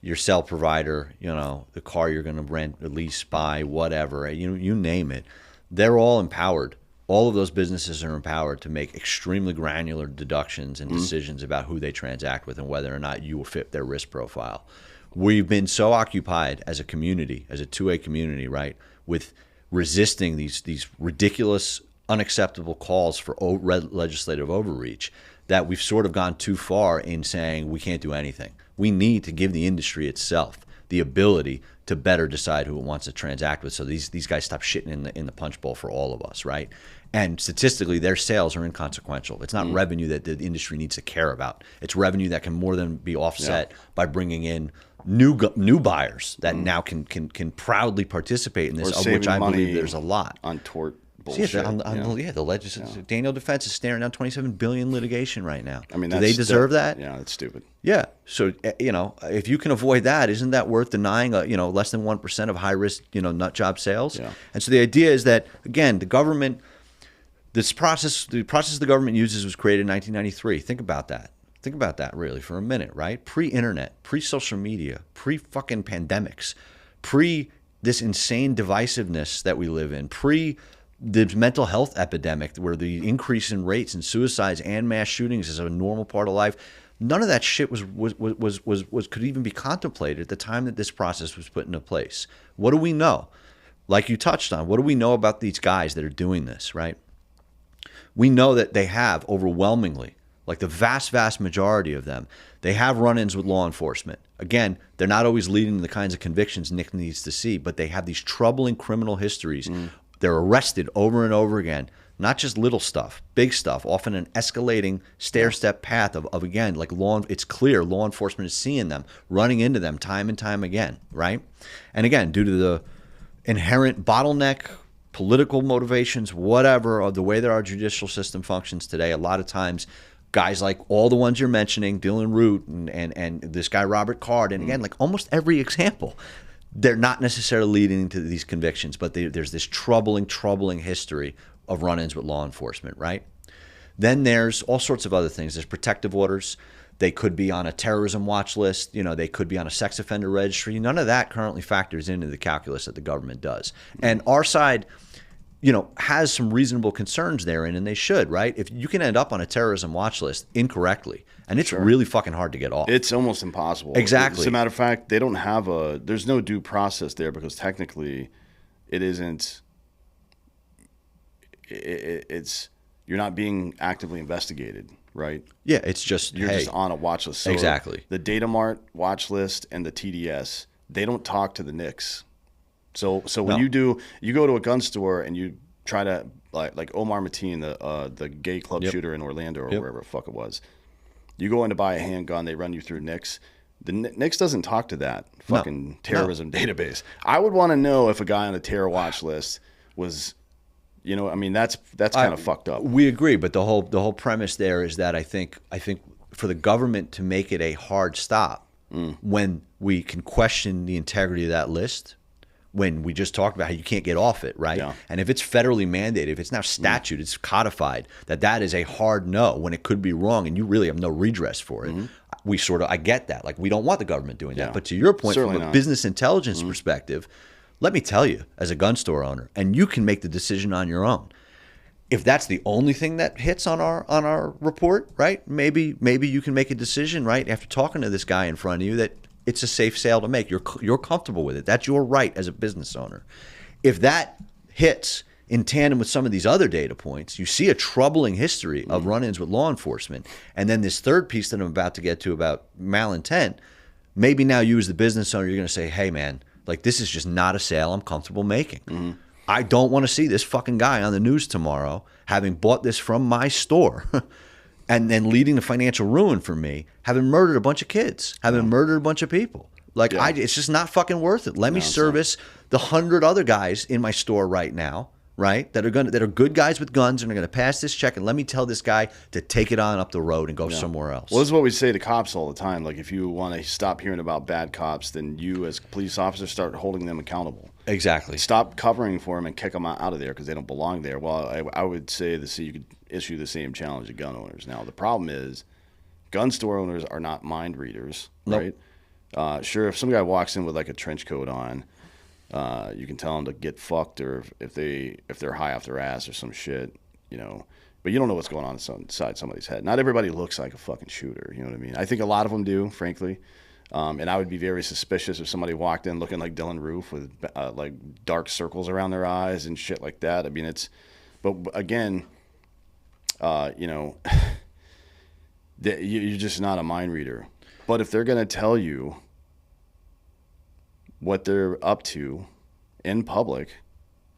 Speaker 1: your cell provider, the car you're going to rent, lease, buy, whatever, you name it, they're all empowered. All of those businesses are empowered to make extremely granular deductions and decisions about who they transact with and whether or not you will fit their risk profile. We've been so occupied as a community, as a two-way community, right, with resisting these ridiculous, unacceptable calls for legislative overreach, that we've sort of gone too far in saying we can't do anything. We need to give the industry itself the ability to better decide who it wants to transact with, so these guys stop shitting in the punch bowl for all of us, right? And statistically, their sales are inconsequential. It's not revenue that the industry needs to care about. It's revenue that can more than be offset by bringing in new buyers that now can proudly participate in this, of which I believe there's a lot.
Speaker 2: On tort bullshit.
Speaker 1: The legislature, Daniel Defense is staring down $27 billion litigation right now. I mean, do they deserve that?
Speaker 2: Yeah, that's stupid.
Speaker 1: Yeah. So, if you can avoid that, isn't that worth denying, less than 1% of high risk, nut job sales? Yeah. And so the idea is that, again, the government, the process the government uses was created in 1993. Think about that. Think about that really for a minute, right? Pre-internet, pre-social media, pre-fucking pandemics, pre this insane divisiveness that we live in, pre the mental health epidemic where the increase in rates and suicides and mass shootings is a normal part of life. None of that shit was could even be contemplated at the time that this process was put into place. What do we know? Like you touched on, what do we know about these guys that are doing this, right? We know that they have overwhelmingly, like the vast majority of them, they have run-ins with law enforcement. Again, they're not always leading to the kinds of convictions Nick needs to see, but they have these troubling criminal histories. They're arrested over and over again, not just little stuff, big stuff, often an escalating stair-step path of again, like it's clear law enforcement is seeing them, running into them time and time again, right? And again, due to the inherent bottleneck, political motivations, whatever, of the way that our judicial system functions today, a lot of times guys like all the ones you're mentioning, Dylan Root and this guy Robert Card, and again, like almost every example, they're not necessarily leading to these convictions, but there's this troubling history of run-ins with law enforcement, right? Then there's all sorts of other things. There's protective orders. They could be on a terrorism watch list. They could be on a sex offender registry. None of that currently factors into the calculus that the government does. And our side, has some reasonable concerns therein, and they should, right? If you can end up on a terrorism watch list incorrectly, and it's really fucking hard to get off.
Speaker 2: It's almost impossible.
Speaker 1: Exactly.
Speaker 2: As a matter of fact, they don't have there's no due process there, because technically it isn't, it's, you're not being actively investigated, right?
Speaker 1: Yeah, it's just,
Speaker 2: you're just on a watch list. So
Speaker 1: exactly.
Speaker 2: The Data Mart watch list and the TDS, they don't talk to the NICS. So when you go to a gun store and you try to, like Omar Mateen, the gay club shooter in Orlando or wherever the fuck it was, you go in to buy a handgun, they run you through NICS. The NICS doesn't talk to that fucking terrorism database. I would want to know if a guy on a terror watch list was, that's kind of fucked up.
Speaker 1: We agree, but the whole premise there is that I think for the government to make it a hard stop, when we can question the integrity of that list, when we just talked about how you can't get off it, right?
Speaker 2: Yeah.
Speaker 1: And if it's federally mandated, if it's now statute, it's codified, that is a hard no when it could be wrong and you really have no redress for it. I get that. Like, we don't want the government doing that. But to your point,
Speaker 2: Certainly
Speaker 1: from a
Speaker 2: not.
Speaker 1: business intelligence perspective, let me tell you, as a gun store owner, and you can make the decision on your own. If that's the only thing that hits on our report, right? Maybe you can make a decision, right, after talking to this guy in front of you, that it's a safe sale to make. You're comfortable with it. That's your right as a business owner. If that hits in tandem with some of these other data points, you see a troubling history of run-ins with law enforcement, and then this third piece that I'm about to get to about malintent, maybe now you as the business owner, you're going to say, hey, man, like, this is just not a sale I'm comfortable making. I don't want to see this fucking guy on the news tomorrow having bought this from my store and then leading to financial ruin for me, having murdered a bunch of kids, having murdered a bunch of people. Like, it's just not fucking worth it. Let me service the 100 other guys in my store right now, right, that are good guys with guns and are going to pass this check, and let me tell this guy to take it on up the road and go somewhere else.
Speaker 2: Well, this is what we say to cops all the time. Like, if you want to stop hearing about bad cops, then you as police officers start holding them accountable.
Speaker 1: Exactly.
Speaker 2: Stop covering for them and kick them out of there because they don't belong there. Well, I would say you could issue the same challenge to gun owners. Now, the problem is gun store owners are not mind readers, right? Sure, if some guy walks in with like a trench coat on, you can tell them to get fucked, or if they're high off their ass or some shit, you know. But you don't know what's going on inside somebody's head. Not everybody looks like a fucking shooter. You know what I mean? I think a lot of them do, frankly. And I would be very suspicious if somebody walked in looking like Dylan Roof with like dark circles around their eyes and shit like that. I mean, but again, you know, you're just not a mind reader. But if they're going to tell you what they're up to in public,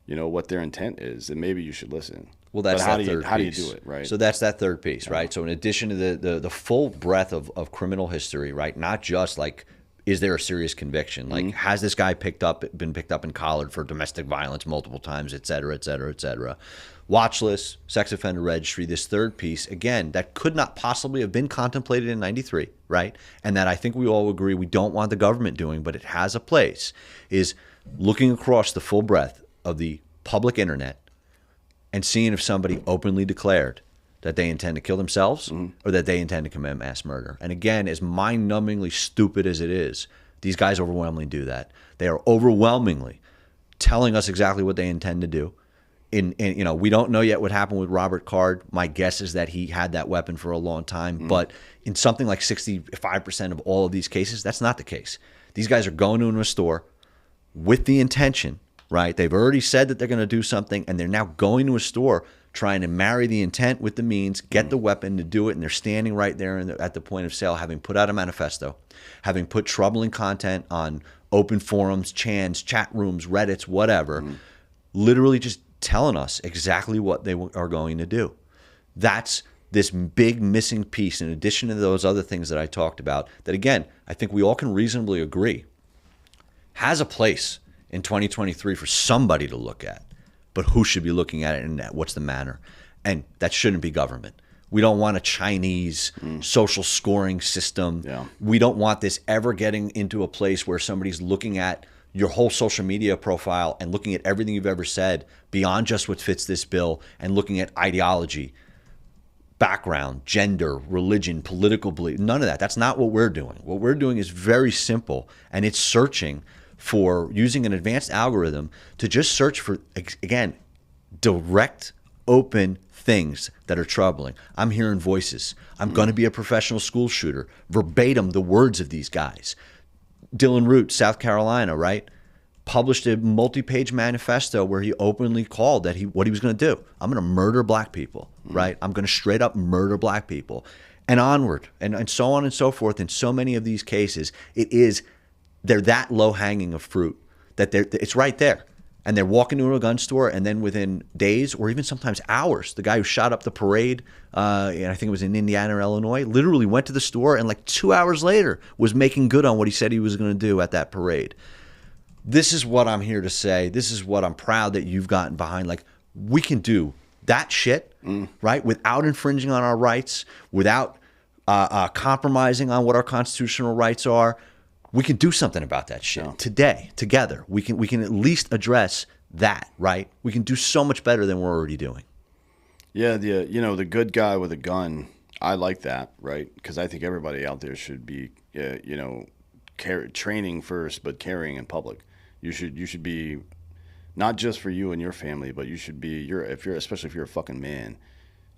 Speaker 2: you know, what their intent is, then maybe you should listen.
Speaker 1: Well, that's
Speaker 2: how
Speaker 1: that third
Speaker 2: piece. How do you
Speaker 1: piece.
Speaker 2: do it, right?
Speaker 1: So that's that third piece, right? So in addition to the full breadth of criminal history, right? Not just like, is there a serious conviction? Like, has this guy been picked up and collared for domestic violence multiple times, et cetera, et cetera, et cetera. Watch list, sex offender registry, this third piece, again, that could not possibly have been contemplated in 93, right? And that I think we all agree we don't want the government doing, but it has a place, is looking across the full breadth of the public internet and seeing if somebody openly declared that they intend to kill themselves or that they intend to commit mass murder. And again, as mind-numbingly stupid as it is, these guys overwhelmingly do that. They are overwhelmingly telling us exactly what they intend to do. You know, we don't know yet what happened with Robert Card. My guess is that he had that weapon for a long time. But in something like 65% of all of these cases, that's not the case. These guys are going into a store with the intention, right? They've already said that they're going to do something, and they're now going to a store trying to marry the intent with the means, get the weapon to do it, and they're standing right there at the point of sale, having put out a manifesto, having put troubling content on open forums, chans, chat rooms, Reddits, whatever, literally just telling us exactly what they are going to do. That's this big missing piece, in addition to those other things that I talked about, that again, I think we all can reasonably agree has a place in 2023 for somebody to look at. But who should be looking at it, and what's the manner? And that shouldn't be government. We don't want a Chinese social scoring system.
Speaker 2: Yeah.
Speaker 1: We don't want this ever getting into a place where somebody's looking at your whole social media profile and looking at everything you've ever said beyond just what fits this bill, and looking at ideology, background, gender, religion, political belief. None of that. That's not what we're doing. What we're doing is very simple, and it's searching for, using an advanced algorithm to just search for, again, direct, open things that are troubling. I'm hearing voices. I'm going to be a professional school shooter. Verbatim, the words of these guys. Dylan Root, South Carolina, right, published a multi-page manifesto where he openly called that what he was going to do. I'm going to murder black people, right? I'm going to straight up murder black people, and onward, and so on and so forth. In so many of these cases, they're that low hanging of fruit that it's right there. And they're walking into a gun store, and then within days or even sometimes hours, the guy who shot up the parade, and I think it was in Indiana or Illinois, literally went to the store and like 2 hours later was making good on what he said he was going to do at that parade. This is what I'm here to say. This is what I'm proud that you've gotten behind. Like, we can do that shit, right, without infringing on our rights, without compromising on what our constitutional rights are, we can do something about that shit today, together. We can at least address that, right? We can do so much better than we're already doing.
Speaker 2: Yeah, the good guy with a gun, I like that, right? Because I think everybody out there should be, training first, but carrying in public. You should be, not just for you and your family, but you should be, especially if you're a fucking man,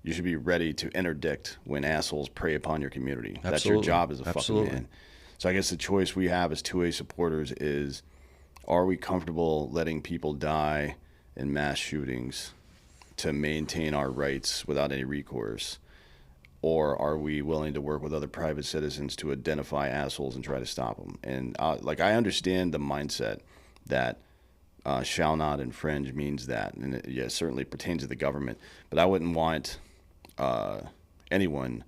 Speaker 2: you should be ready to interdict when assholes prey upon your community.
Speaker 1: Absolutely.
Speaker 2: That's your job as a
Speaker 1: Absolutely.
Speaker 2: fucking man. So I guess the choice we have as 2A supporters is, are we comfortable letting people die in mass shootings to maintain our rights without any recourse? Or are we willing to work with other private citizens to identify assholes and try to stop them? And I understand the mindset that shall not infringe means that, and it certainly pertains to the government. But I wouldn't want anyone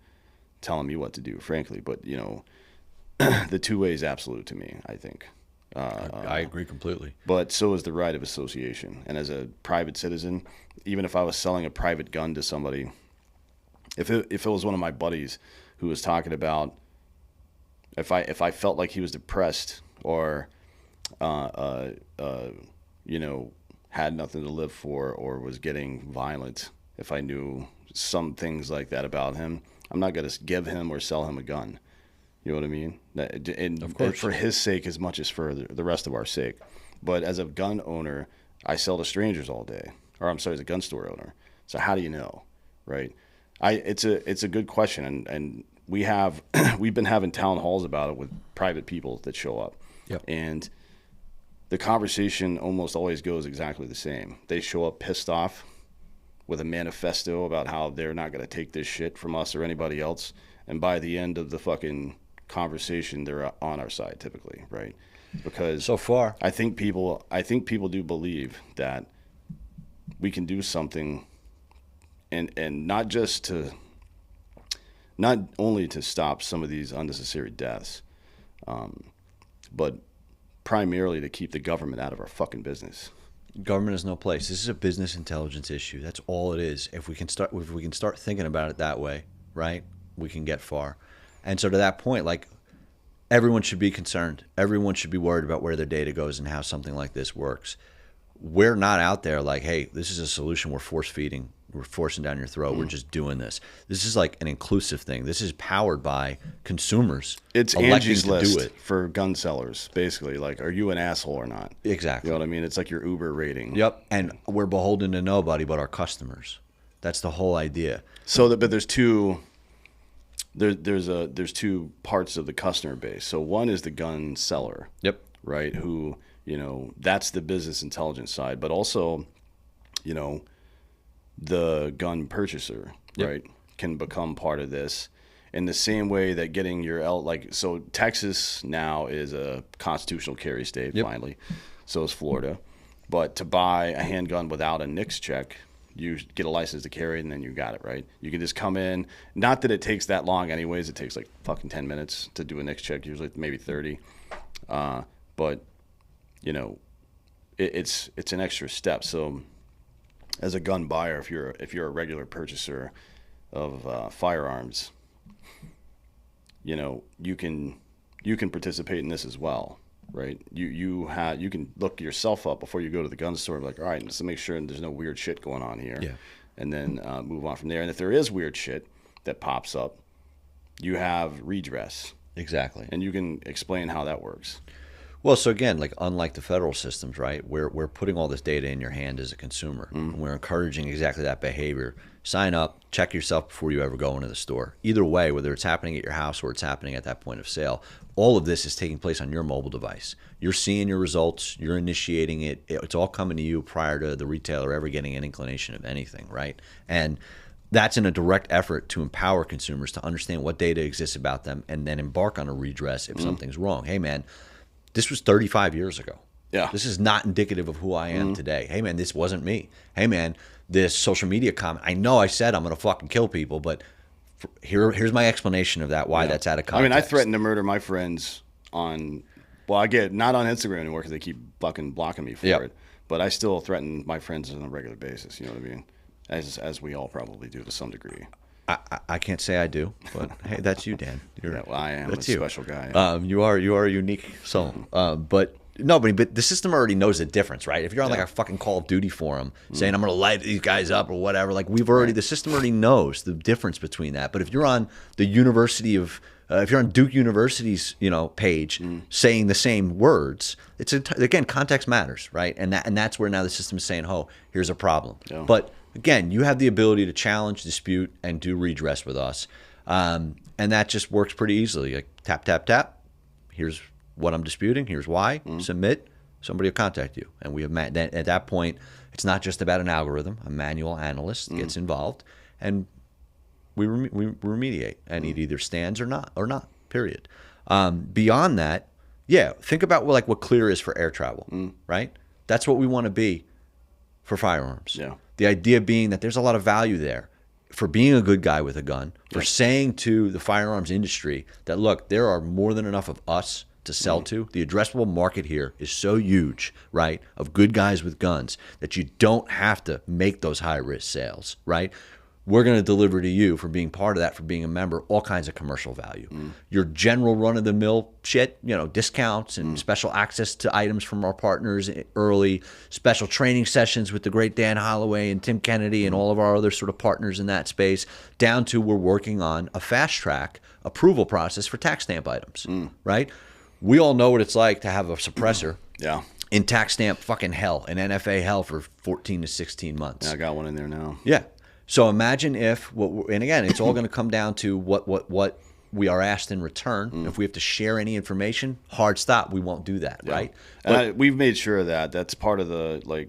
Speaker 2: telling me what to do, frankly. But the 2A is absolute to me, I think.
Speaker 1: I agree completely.
Speaker 2: But so is the right of association. And as a private citizen, even if I was selling a private gun to somebody, if it was one of my buddies who was talking about, if I felt like he was depressed or had nothing to live for or was getting violent, if I knew some things like that about him, I'm not going to give him or sell him a gun. You know what I mean? And
Speaker 1: of course,
Speaker 2: for his sake as much as for the rest of our sake. But as a gun owner, I sell to strangers all day. Or I'm sorry, as a gun store owner. So how do you know, right? It's a good question, and we've been having town halls about it with private people that show up.
Speaker 1: Yep.
Speaker 2: And the conversation almost always goes exactly the same. They show up pissed off with a manifesto about how they're not going to take this shit from us or anybody else. And by the end of the fucking conversation, they're on our side typically, right? Because
Speaker 1: so far,
Speaker 2: I think people do believe that we can do something, and not only to stop some of these unnecessary deaths, but primarily to keep the government out of our fucking business.
Speaker 1: Government is no place. This is a business intelligence issue. That's all it is. If we can start thinking about it that way, right, we can get far. And so to that point, like, everyone should be concerned. Everyone should be worried about where their data goes and how something like this works. We're not out there like, hey, this is a solution we're forcing down your throat. We're just doing this. This is like an inclusive thing. This is powered by consumers.
Speaker 2: It's
Speaker 1: electing
Speaker 2: Angie's
Speaker 1: to
Speaker 2: List
Speaker 1: do it.
Speaker 2: for gun sellers, basically. Like, are you an asshole or not?
Speaker 1: Exactly.
Speaker 2: You know what I mean? It's like your Uber rating.
Speaker 1: Yep. And we're beholden to nobody but our customers. That's the whole idea.
Speaker 2: So, but there's two. There's two parts of the customer base. So one is the gun seller.
Speaker 1: Yep.
Speaker 2: Right. Who, that's the business intelligence side, but also, the gun purchaser,
Speaker 1: Yep.
Speaker 2: right, can become part of this in the same way that getting your so Texas now is a constitutional carry state.
Speaker 1: Yep.
Speaker 2: Finally. So is Florida. But to buy a handgun without a NICS check, you get a license to carry, and then you got it, right? You can just come in. Not that it takes that long anyways. It takes like fucking 10 minutes to do a NICS check, usually maybe 30. But, it's an extra step. So as a gun buyer, if you're a regular purchaser of firearms, you can participate in this as well. Right, you can look yourself up before you go to the gun store and be like, all right, just to make sure there's no weird shit going on here.
Speaker 1: Yeah.
Speaker 2: And then move on from there. And if there is weird shit that pops up, you have redress.
Speaker 1: Exactly.
Speaker 2: And you can explain how that works.
Speaker 1: Well, so again, like, unlike the federal systems, right, we're putting all this data in your hand as a consumer. And we're encouraging exactly that behavior. Sign up, check yourself before you ever go into the store. Either way, whether it's happening at your house or it's happening at that point of sale, all of this is taking place on your mobile device. You're seeing your results. You're initiating it. It's all coming to you prior to the retailer ever getting an inclination of anything, right? And that's in a direct effort to empower consumers to understand what data exists about them and then embark on a redress if something's wrong. Hey, man, this was 35 years ago.
Speaker 2: Yeah.
Speaker 1: This is not indicative of who I am today. Hey, man, this wasn't me. Hey, man, this social media comment, I know I said I'm going to fucking kill people, but here's my explanation of that, why that's out of context.
Speaker 2: I mean, I threatened to murder my friends I get not on Instagram anymore because they keep fucking blocking me for it. But I still threaten my friends on a regular basis. You know what I mean? As we all probably do to some degree.
Speaker 1: I can't say I do, but hey, that's you, Dan.
Speaker 2: Yeah, well, I am
Speaker 1: that's
Speaker 2: a
Speaker 1: you.
Speaker 2: special guy.
Speaker 1: You are a unique soul. But no, but the system already knows the difference, right? If you're on like a fucking Call of Duty forum saying I'm going to light these guys up or whatever, like the system already knows the difference between that. But if you're on the University of if you're on Duke University's page saying the same words, again, context matters, right? And that's where now the system is saying, oh, here's a problem. Yeah. But again, you have the ability to challenge, dispute, and do redress with us, and that just works pretty easily. Like tap tap tap. Here's what I'm disputing. Here's why. Submit. Somebody will contact you, and we have at that point. It's not just about an algorithm. A manual analyst gets involved, and we remediate, and it either stands or not. Period. Beyond that, think about what Clear is for air travel, right? That's what we want to be for firearms.
Speaker 2: Yeah.
Speaker 1: The idea being that there's a lot of value there for being a good guy with a gun, for saying to the firearms industry that, look, there are more than enough of us to sell to. The addressable market here is so huge, right, of good guys with guns that you don't have to make those high-risk sales, right? We're going to deliver to you for being part of that, for being a member, all kinds of commercial value. Your general run-of-the-mill shit, discounts and special access to items from our partners early, special training sessions with the great Dan Holloway and Tim Kennedy and all of our other sort of partners in that space, down to we're working on a fast-track approval process for tax stamp items, right? We all know what it's like to have a suppressor in tax stamp fucking hell, in NFA hell for 14 to 16 months.
Speaker 2: Yeah, I got one in there now.
Speaker 1: Yeah. So imagine if and again, it's all going to come down to what we are asked in return. If we have to share any information, hard stop. We won't do that, right?
Speaker 2: And we've made sure of that. That's part of the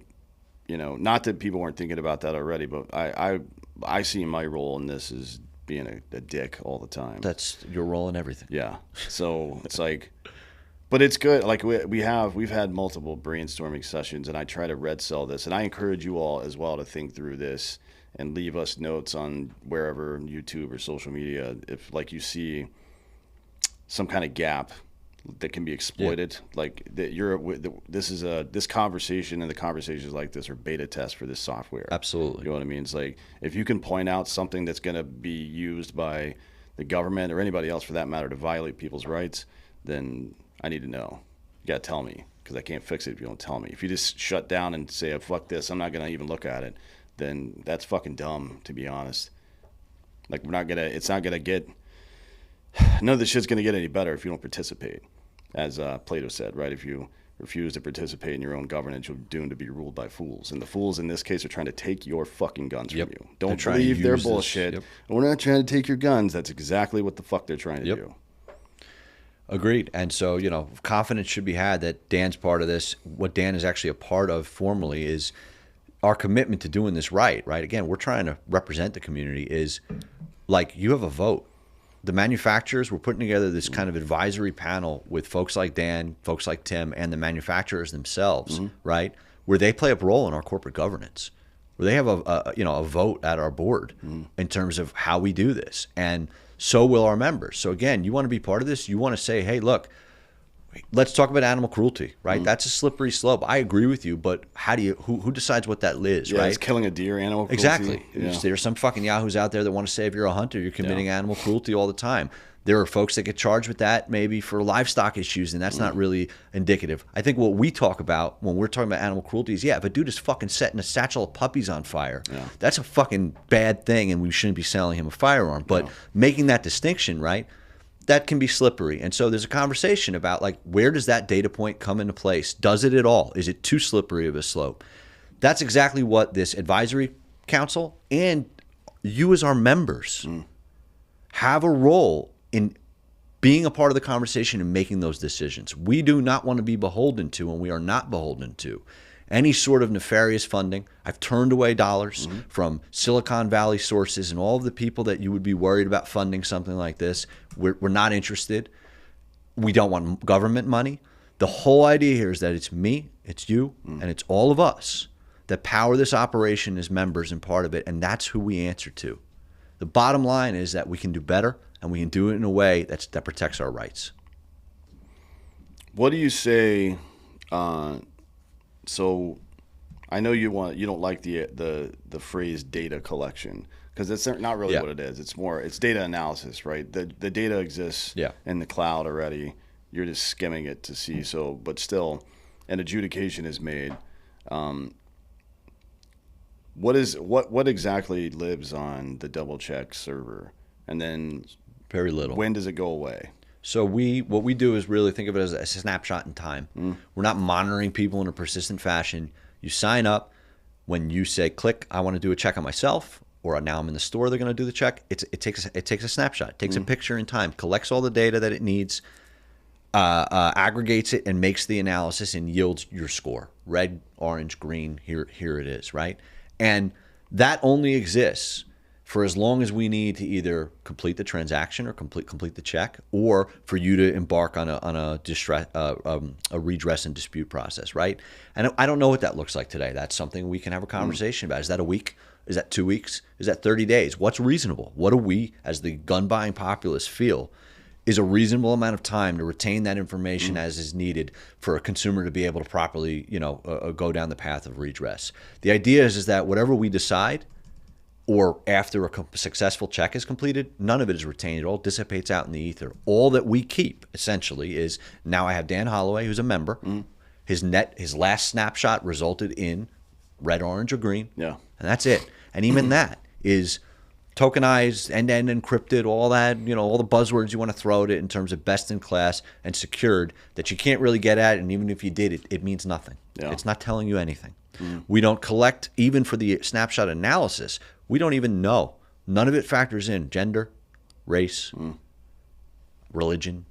Speaker 2: not that people weren't thinking about that already, but I see my role in this as being a dick all the time.
Speaker 1: That's your role in everything.
Speaker 2: Yeah. So it's but it's good. Like we've had multiple brainstorming sessions, and I try to red sell this, and I encourage you all as well to think through this and leave us notes on wherever, YouTube or social media, if you see some kind of gap that can be exploited. Like that this conversation and the conversations like this are beta tests for this software.
Speaker 1: Absolutely.
Speaker 2: You know what I mean? It's like if you can point out something that's going to be used by the government or anybody else for that matter to violate people's rights, then I need to know. You got to tell me, because I can't fix it if you don't tell me. If you just shut down and say, fuck this, I'm not going to even look at it, then that's fucking dumb, to be honest. Like, none of this shit's going to get any better if you don't participate. As Plato said, right? If you refuse to participate in your own governance, you're doomed to be ruled by fools. And the fools in this case are trying to take your fucking guns from you. Don't believe their bullshit. We're not trying to take your guns. That's exactly what the fuck they're trying to do.
Speaker 1: Agreed. And so, confidence should be had that Dan's part of this. What Dan is actually a part of formally is our commitment to doing this right? Again, we're trying to represent the community is you have a vote. The manufacturers, we're putting together this kind of advisory panel with folks like Dan, folks like Tim, and the manufacturers themselves, right? Where they play a role in our corporate governance, where they have a vote at our board in terms of how we do this. And so will our members. So again, you want to be part of this. You want to say, hey, look, let's talk about animal cruelty, right? That's a slippery slope. I agree with you, but how do you? Who decides what that is, right?
Speaker 2: It's killing a deer, animal cruelty.
Speaker 1: Exactly.
Speaker 2: Yeah.
Speaker 1: There's some fucking yahoos out there that want to say if you're a hunter, you're committing animal cruelty all the time. There are folks that get charged with that maybe for livestock issues, and that's not really indicative. I think what we talk about when we're talking about animal cruelty is, if a dude is fucking setting a satchel of puppies on fire, that's a fucking bad thing, and we shouldn't be selling him a firearm. But making that distinction, right? That can be slippery. And so there's a conversation about where does that data point come into place? Does it at all? Is it too slippery of a slope? That's exactly what this advisory council and you as our members have a role in being a part of the conversation and making those decisions. We do not want to be beholden to, and we are not beholden to, any sort of nefarious funding. I've turned away dollars from Silicon Valley sources and all of the people that you would be worried about funding something like this. We're not interested. We don't want government money. The whole idea here is that it's me, it's you, and it's all of us that power this operation as members and part of it, and that's who we answer to. The bottom line is that we can do better, and we can do it in a way that protects our rights.
Speaker 2: What do you say? So I know you don't like the phrase data collection. because it's not really what it is. It's data analysis, right? The data exists in the cloud already. You're just skimming it to see. So, but still, an adjudication is made. What exactly lives on the DoubleCheck server, and then
Speaker 1: very little.
Speaker 2: When does it go away?
Speaker 1: So what we do is really think of it as a snapshot in time. We're not monitoring people in a persistent fashion. You sign up. When you say click, I want to do a check on myself, or now I'm in the store, they're going to do the check. It takes a snapshot, it takes a picture in time, collects all the data that it needs, aggregates it, and makes the analysis and yields your score: red, orange, green. Here it is, right? And that only exists for as long as we need to either complete the transaction or complete the check, or for you to embark on a redress and dispute process, right? And I don't know what that looks like today. That's something we can have a conversation about. Is that a week? Is that 2 weeks? Is that 30 days? What's reasonable? What do we, as the gun buying populace, feel is a reasonable amount of time to retain that information as is needed for a consumer to be able to properly, go down the path of redress? The idea is that whatever we decide, or after a successful check is completed, none of it is retained. It all dissipates out in the ether. All that we keep, essentially, is now I have Dan Holloway, who's a member. His last snapshot resulted in red, orange, or green. Yeah. And that's it. And even that is tokenized, end-to-end encrypted, all that, all the buzzwords you want to throw at it in terms of best in class and secured that you can't really get at. And even if you did, it means nothing. Yeah. It's not telling you anything. We don't collect, even for the snapshot analysis, we don't even know. None of it factors in gender, race, religion.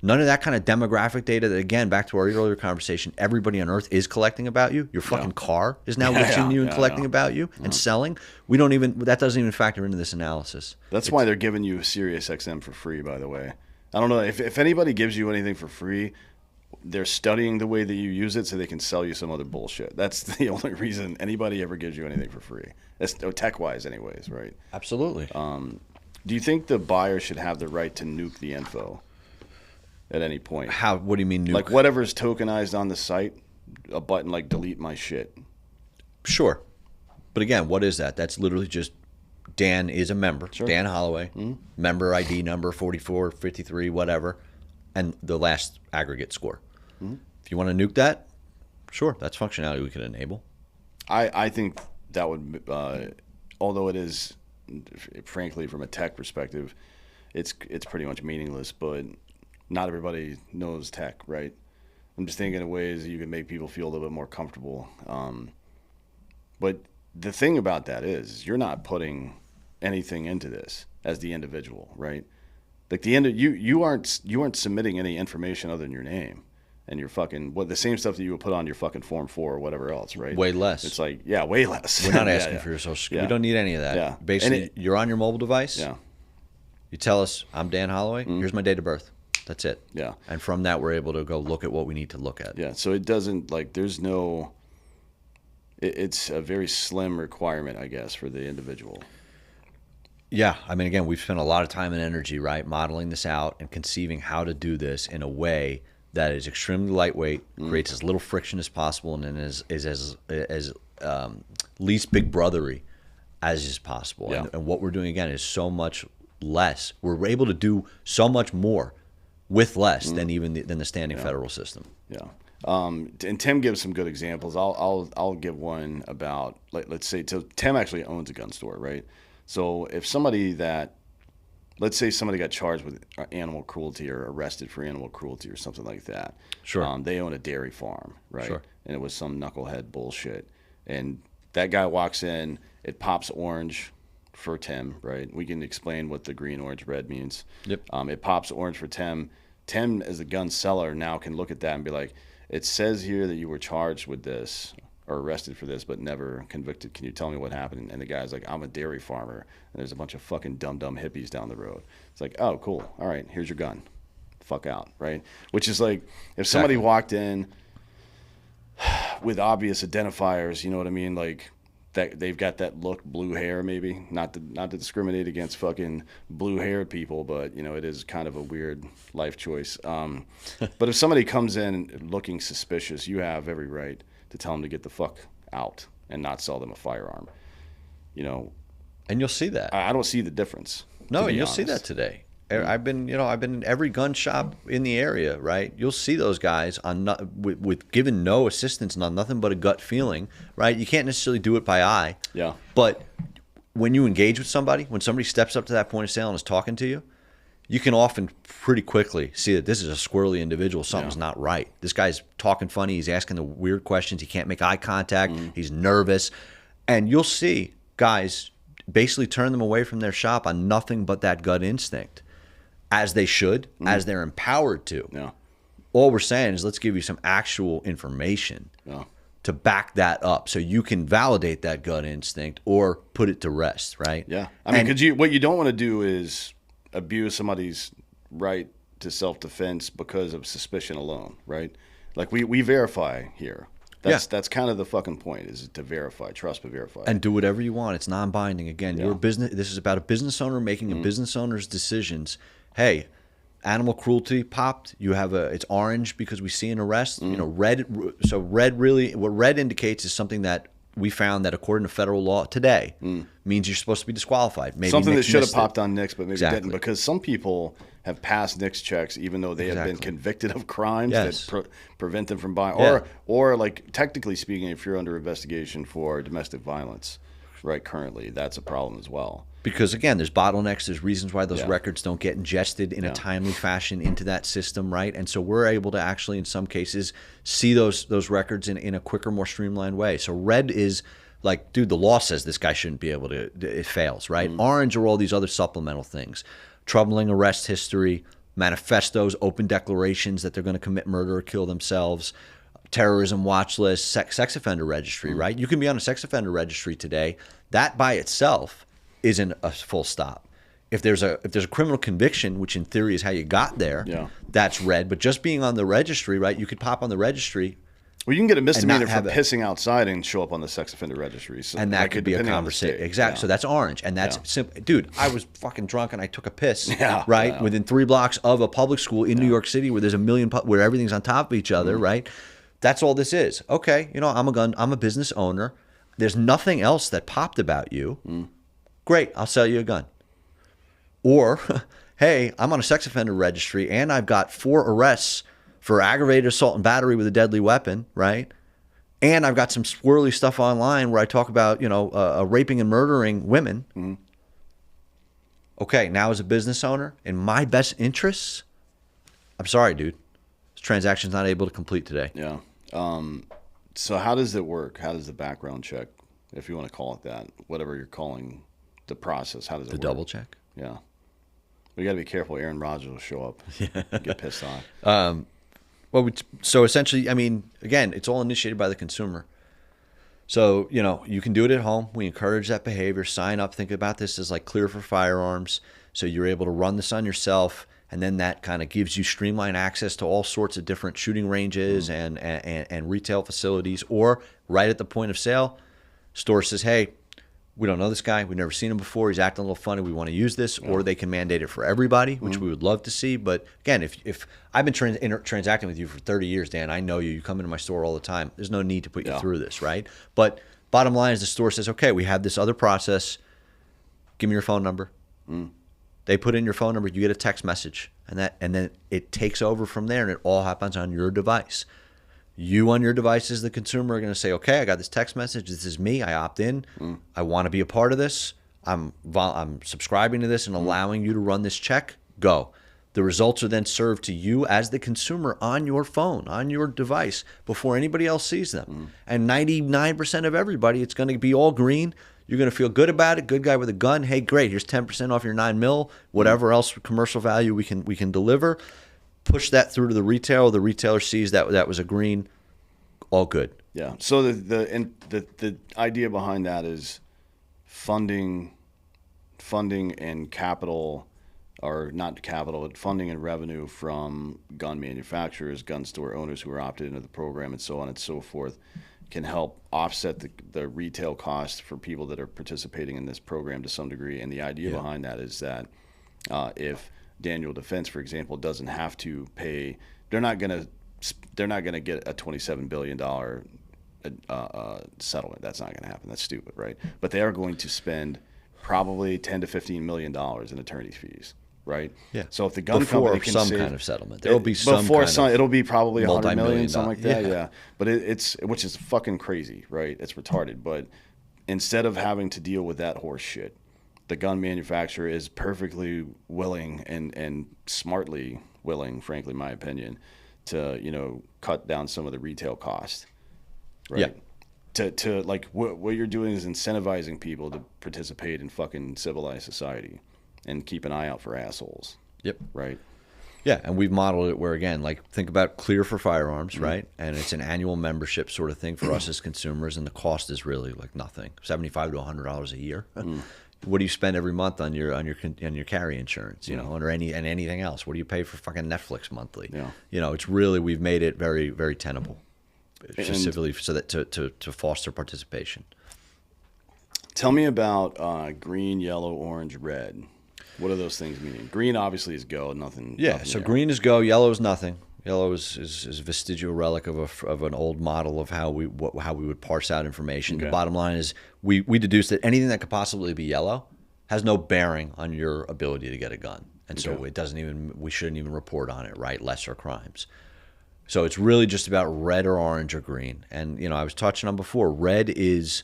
Speaker 1: None of that kind of demographic data that, again, back to our earlier conversation, everybody on earth is collecting about you. Your fucking car is now reaching you and collecting about you and selling. That doesn't even factor into this analysis.
Speaker 2: That's why they're giving you Sirius XM for free, by the way. I don't know if anybody gives you anything for free, they're studying the way that you use it so they can sell you some other bullshit. That's the only reason anybody ever gives you anything for free. That's tech-wise anyways, right?
Speaker 1: Absolutely.
Speaker 2: Do you think the buyer should have the right to nuke the info at any point?
Speaker 1: What do you mean nuke?
Speaker 2: Like whatever's tokenized on the site, a button like delete my shit.
Speaker 1: Sure. But again, what is that? That's literally just Dan is a member. Sure. Dan Holloway, member ID number 44, 53, whatever, and the last aggregate score. If you want to nuke that, sure, that's functionality we could enable.
Speaker 2: I think that would, although it is, frankly, from a tech perspective, it's pretty much meaningless, but not everybody knows tech, right? I'm just thinking of ways that you can make people feel a little bit more comfortable. But the thing about that is you're not putting anything into this as the individual, right? Like you aren't submitting any information other than your name and your fucking the same stuff that you would put on your fucking Form 4 or whatever else, right?
Speaker 1: Way less.
Speaker 2: It's like, way less.
Speaker 1: We're not asking for your social security. We don't need any of that. Yeah. Basically, you're on your mobile device. Yeah. You tell us, I'm Dan Holloway. Here's my date of birth. That's it. Yeah. And from that, we're able to go look at what we need to look at.
Speaker 2: Yeah. So it doesn't there's no. It's a very slim requirement, I guess, for the individual.
Speaker 1: Yeah. I mean, again, we've spent a lot of time and energy, right, modeling this out and conceiving how to do this in a way that is extremely lightweight, creates as little friction as possible, and then is as least big brothery as is possible. Yeah. And what we're doing, again, is so much less. We're able to do so much more with less than even than the standing federal system. Yeah.
Speaker 2: And Tim gives some good examples. I'll give one about, let's say, Tim actually owns a gun store, right? So if let's say somebody got charged with animal cruelty or arrested for animal cruelty or something like that. Sure. They own a dairy farm, right? Sure. And it was some knucklehead bullshit. And that guy walks in, it pops orange for Tim, right? We can explain what the green, orange, red means. Yep. It pops orange for Tim. Tim, as a gun seller, now can look at that and be like, it says here that you were charged with this or arrested for this, but never convicted. Can you tell me what happened? And the guy's like, I'm a dairy farmer, and there's a bunch of fucking dumb hippies down the road. It's like, oh, cool. All right, here's your gun. Fuck out, right? Which is like, if somebody walked in with obvious identifiers, you know what I mean? Like, that they've got that look, blue hair maybe. Not to discriminate against fucking blue-haired people, but, it is kind of a weird life choice. But if somebody comes in looking suspicious, you have every right to tell them to get the fuck out and not sell them a firearm.
Speaker 1: And you'll see that.
Speaker 2: I don't see the difference.
Speaker 1: No, and you'll see that today. I've been in every gun shop in the area, right? You'll see those guys with given no assistance and on nothing but a gut feeling, right? You can't necessarily do it by eye.
Speaker 2: Yeah.
Speaker 1: But when you engage with somebody, when somebody steps up to that point of sale and is talking to you, you can often pretty quickly see that this is a squirrely individual. Something's not right. This guy's talking funny. He's asking the weird questions. He can't make eye contact. He's nervous. And you'll see guys basically turn them away from their shop on nothing but that gut instinct, as they should, as they're empowered to.
Speaker 2: Yeah.
Speaker 1: All we're saying is let's give you some actual information to back that up so you can validate that gut instinct or put it to rest, right?
Speaker 2: Yeah. I mean, because what you don't want to do is abuse somebody's right to self-defense because of suspicion alone, right? Like we verify here. That's kind of the fucking point, is to verify, trust but verify.
Speaker 1: And do whatever you want. It's non-binding. Again, your business. This is about a business owner making a business owner's decisions. Hey, animal cruelty popped. You have it's orange because we see an arrest. You know, red. So red really, what red indicates is something that we found that according to federal law today means you're supposed to be disqualified. Maybe
Speaker 2: something
Speaker 1: Nick
Speaker 2: that should have
Speaker 1: missed
Speaker 2: popped on NICS, but maybe didn't,
Speaker 1: Exactly.
Speaker 2: because some people have passed NICS checks even though they have been convicted of crimes that prevent them from buying. Or like technically speaking, if you're under investigation for domestic violence, right, currently, that's a problem as well.
Speaker 1: Because again, there's bottlenecks, there's reasons why those records don't get ingested in a timely fashion into that system, right? And so we're able to actually, in some cases, see those records in a quicker, more streamlined way. So red is like, dude, the law says this guy shouldn't be able to, it fails, right? Orange are all these other supplemental things. Troubling arrest history, manifestos, open declarations that they're going to commit murder or kill themselves, terrorism watch list, sex offender registry, right? You can be on a sex offender registry today. That by itself isn't a full stop. If there's a criminal conviction, which in theory is how you got there, that's red. But just being on the registry, right? You could pop on the registry.
Speaker 2: Well, you can get a misdemeanor for pissing outside and show up on the sex offender registry. So
Speaker 1: and that could be a conversation. Exactly. So that's orange. And that's simple. Dude, I was fucking drunk and I took a piss, right? Within 3 blocks of a public school in New York City where there's a million, where everything's on top of each other, right? That's all this is. Okay, you know, I'm a business owner. There's nothing else that popped about you. Great, I'll sell you a gun. Or, hey, I'm on a sex offender registry and I've got 4 arrests for aggravated assault and battery with a deadly weapon, right? And I've got some swirly stuff online where I talk about, you know, raping and murdering women. Okay, now as a business owner, in my best interests, I'm sorry, dude, this transaction's not able to complete today.
Speaker 2: Yeah. So how does it work? How does the background check, if you want to call it that, whatever you're calling the process, how does it work?
Speaker 1: The double check?
Speaker 2: Yeah. We got to be careful. Aaron Rodgers will show up and get pissed off.
Speaker 1: Well, so essentially, I mean, again, it's all initiated by the consumer. So, you know, you can do it at home. We encourage that behavior. Sign up. Think about this as like Clear for Firearms. So you're able to run this on yourself, and then that kind of gives you streamlined access to all sorts of different shooting ranges and retail facilities. Or right at the point of sale, store says, hey, we don't know this guy. We've never seen him before. He's acting a little funny. We want to use this. Or they can mandate it for everybody, which we would love to see. But again, if I've been transacting with you for 30 years, Dan, I know you. You come into my store all the time. There's no need to put you through this, right? But bottom line is the store says, okay, we have this other process. Give me your phone number. They put in your phone number. You get a text message. And then it takes over from there, and it all happens on your device. You on your device as the consumer are going to say, okay, I got this text message. This is me. I opt in. I want to be a part of this. I'm subscribing to this and allowing you to run this check. Go. The results are then served to you as the consumer on your phone, on your device, before anybody else sees them. And 99% of everybody, it's going to be all green. You're going to feel good about it. Good guy with a gun. Hey, great. Here's 10% off your 9 mil. Whatever else commercial value we can deliver. Push that through to the retailer. The retailer sees that was a green. All good.
Speaker 2: Yeah. So the idea behind that is funding and capital, or not capital, but funding and revenue from gun manufacturers, gun store owners who are opted into the program, and so on and so forth, can help offset the retail cost for people that are participating in this program to some degree. And the idea behind that is that if Daniel Defense, for example, doesn't have to pay, they're not going to get a $27 billion settlement. That's not going to happen. That's stupid, right? But they are going to spend probably $10 to $15 million in attorney's fees. Right.
Speaker 1: Yeah.
Speaker 2: So if the gun
Speaker 1: before
Speaker 2: company can
Speaker 1: some
Speaker 2: save,
Speaker 1: kind of settlement, there will be some
Speaker 2: before
Speaker 1: kind
Speaker 2: some,
Speaker 1: of
Speaker 2: it'll be probably $100 million, something like that.
Speaker 1: Yeah.
Speaker 2: Yeah. But it's which is fucking crazy, right? It's retarded. But instead of having to deal with that horse shit, the gun manufacturer is perfectly willing and smartly willing, frankly, in my opinion, to cut down some of the retail cost. Right.
Speaker 1: Yeah.
Speaker 2: To like what you're doing is incentivizing people to participate in fucking civilized society. And keep an eye out for assholes.
Speaker 1: Yep.
Speaker 2: Right.
Speaker 1: Yeah, and we've modeled it where, again, like think about Clear for firearms, right? And it's an annual membership sort of thing for us as consumers, and the cost is really like nothing, $75 to $100 a year. What do you spend every month on your carry insurance, or anything else? What do you pay for fucking Netflix monthly?
Speaker 2: Yeah.
Speaker 1: It's really, we've made it very, very tenable, specifically so that to foster participation.
Speaker 2: Tell me about green, yellow, orange, red. What do those things mean? Green obviously is go, nothing.
Speaker 1: Yeah,
Speaker 2: nothing
Speaker 1: so
Speaker 2: there.
Speaker 1: green is go, yellow is nothing. Yellow is a vestigial relic of an old model of how we would parse out information.
Speaker 2: Okay.
Speaker 1: The bottom line is we deduced that anything that could possibly be yellow has no bearing on your ability to get a gun, and so we shouldn't even report on it, right? Lesser crimes. So it's really just about red or orange or green. And I was touching on before, red is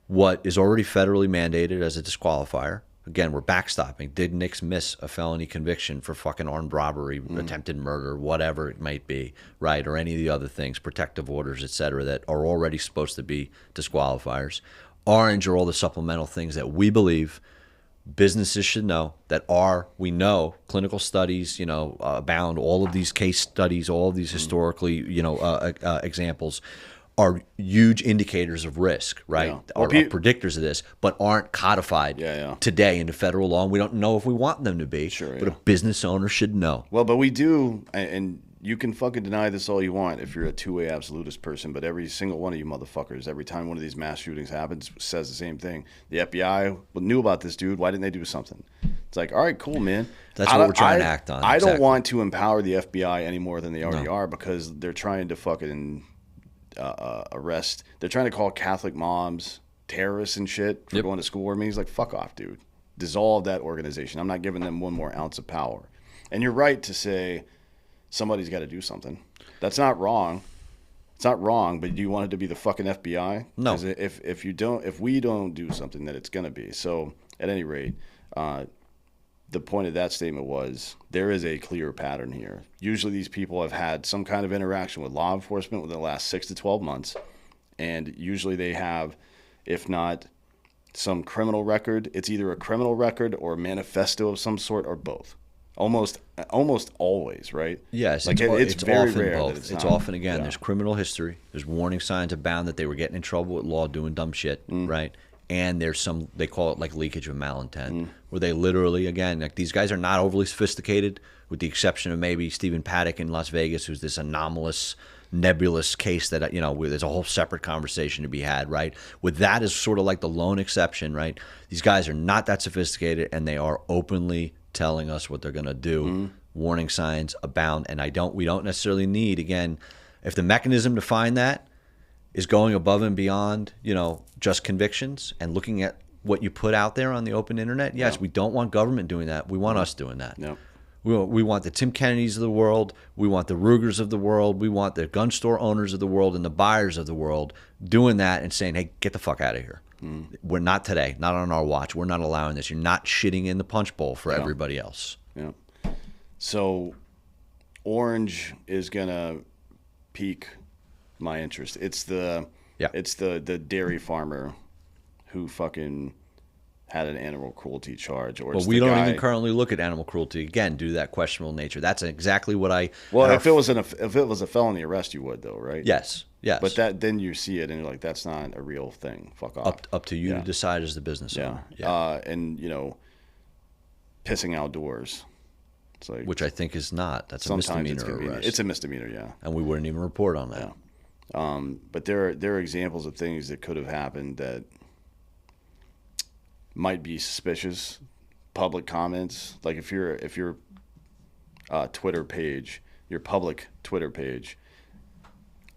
Speaker 1: what is already federally mandated as a disqualifier. Again, we're backstopping. Did Nix miss a felony conviction for fucking armed robbery, attempted murder, whatever it might be, right? Or any of the other things, protective orders, et cetera, that are already supposed to be disqualifiers. Orange are all the supplemental things that we believe businesses should know, we know clinical studies, abound, all of these case studies, all of these historically, examples are huge indicators of risk, right?
Speaker 2: Yeah.
Speaker 1: Are predictors of this, but aren't codified today into federal law. And we don't know if we want them to be, but a business owner should know.
Speaker 2: Well, but we do, and you can fucking deny this all you want if you're a two-way absolutist person, but every single one of you motherfuckers, every time one of these mass shootings happens, says the same thing. The FBI knew about this dude. Why didn't they do something? It's like, all right, cool, man.
Speaker 1: That's what we're trying to act on.
Speaker 2: I don't want to empower the FBI any more than they already are, because they're trying to fucking arrest. They're trying to call Catholic moms terrorists and shit for going to school board meetings. Like, fuck off, dude. Dissolve that organization. I'm not giving them one more ounce of power. And you're right to say somebody's got to do something. That's not wrong. It's not wrong, but do you want it to be the fucking FBI?
Speaker 1: No.
Speaker 2: If we don't do something, then it's gonna be. So at any rate, the point of that statement was there is a clear pattern here. Usually these people have had some kind of interaction with law enforcement within the last 6 to 12 months. And usually they have, if not some criminal record, it's either a criminal record or a manifesto of some sort or both. Almost always, right?
Speaker 1: Yes,
Speaker 2: like it's very
Speaker 1: often
Speaker 2: rare
Speaker 1: both.
Speaker 2: that
Speaker 1: it's often, again, there's criminal history. There's warning signs abound that they were getting in trouble with law doing dumb shit, right? And there's some, they call it like leakage of malintent, where they literally, again, like these guys are not overly sophisticated, with the exception of maybe Stephen Paddock in Las Vegas, who's this anomalous, nebulous case that, where there's a whole separate conversation to be had, right? With that is sort of like the lone exception, right? These guys are not that sophisticated, and they are openly telling us what they're going to do. Warning signs abound, and we don't necessarily need, again, if the mechanism to find that is going above and beyond, just convictions and looking at what you put out there on the open internet. Yes, we don't want government doing that. We want us doing that.
Speaker 2: Yep.
Speaker 1: We want the Tim Kennedys of the world. We want the Rugers of the world. We want the gun store owners of the world and the buyers of the world doing that and saying, hey, get the fuck out of here. We're not today, not on our watch. We're not allowing this. You're not shitting in the punch bowl for everybody else.
Speaker 2: Yeah. So orange is going to pique my interest. It's the dairy farmer who fucking had an animal cruelty charge. Or
Speaker 1: well, we don't even currently look at animal cruelty again due to that questionable nature. That's exactly what I.
Speaker 2: Well, if it was a felony arrest, you would though, right?
Speaker 1: Yes. Yes.
Speaker 2: But then you see it and you're like, that's not a real thing. Fuck off.
Speaker 1: Up to you to decide as the business owner.
Speaker 2: Yeah. And pissing outdoors. It's like,
Speaker 1: which I think is not. That's a misdemeanor arrest.
Speaker 2: It's a misdemeanor, yeah.
Speaker 1: And we wouldn't even report on that.
Speaker 2: Yeah. But there are examples of things that could have happened that might be suspicious. Public comments, like if your Twitter page, your public Twitter page,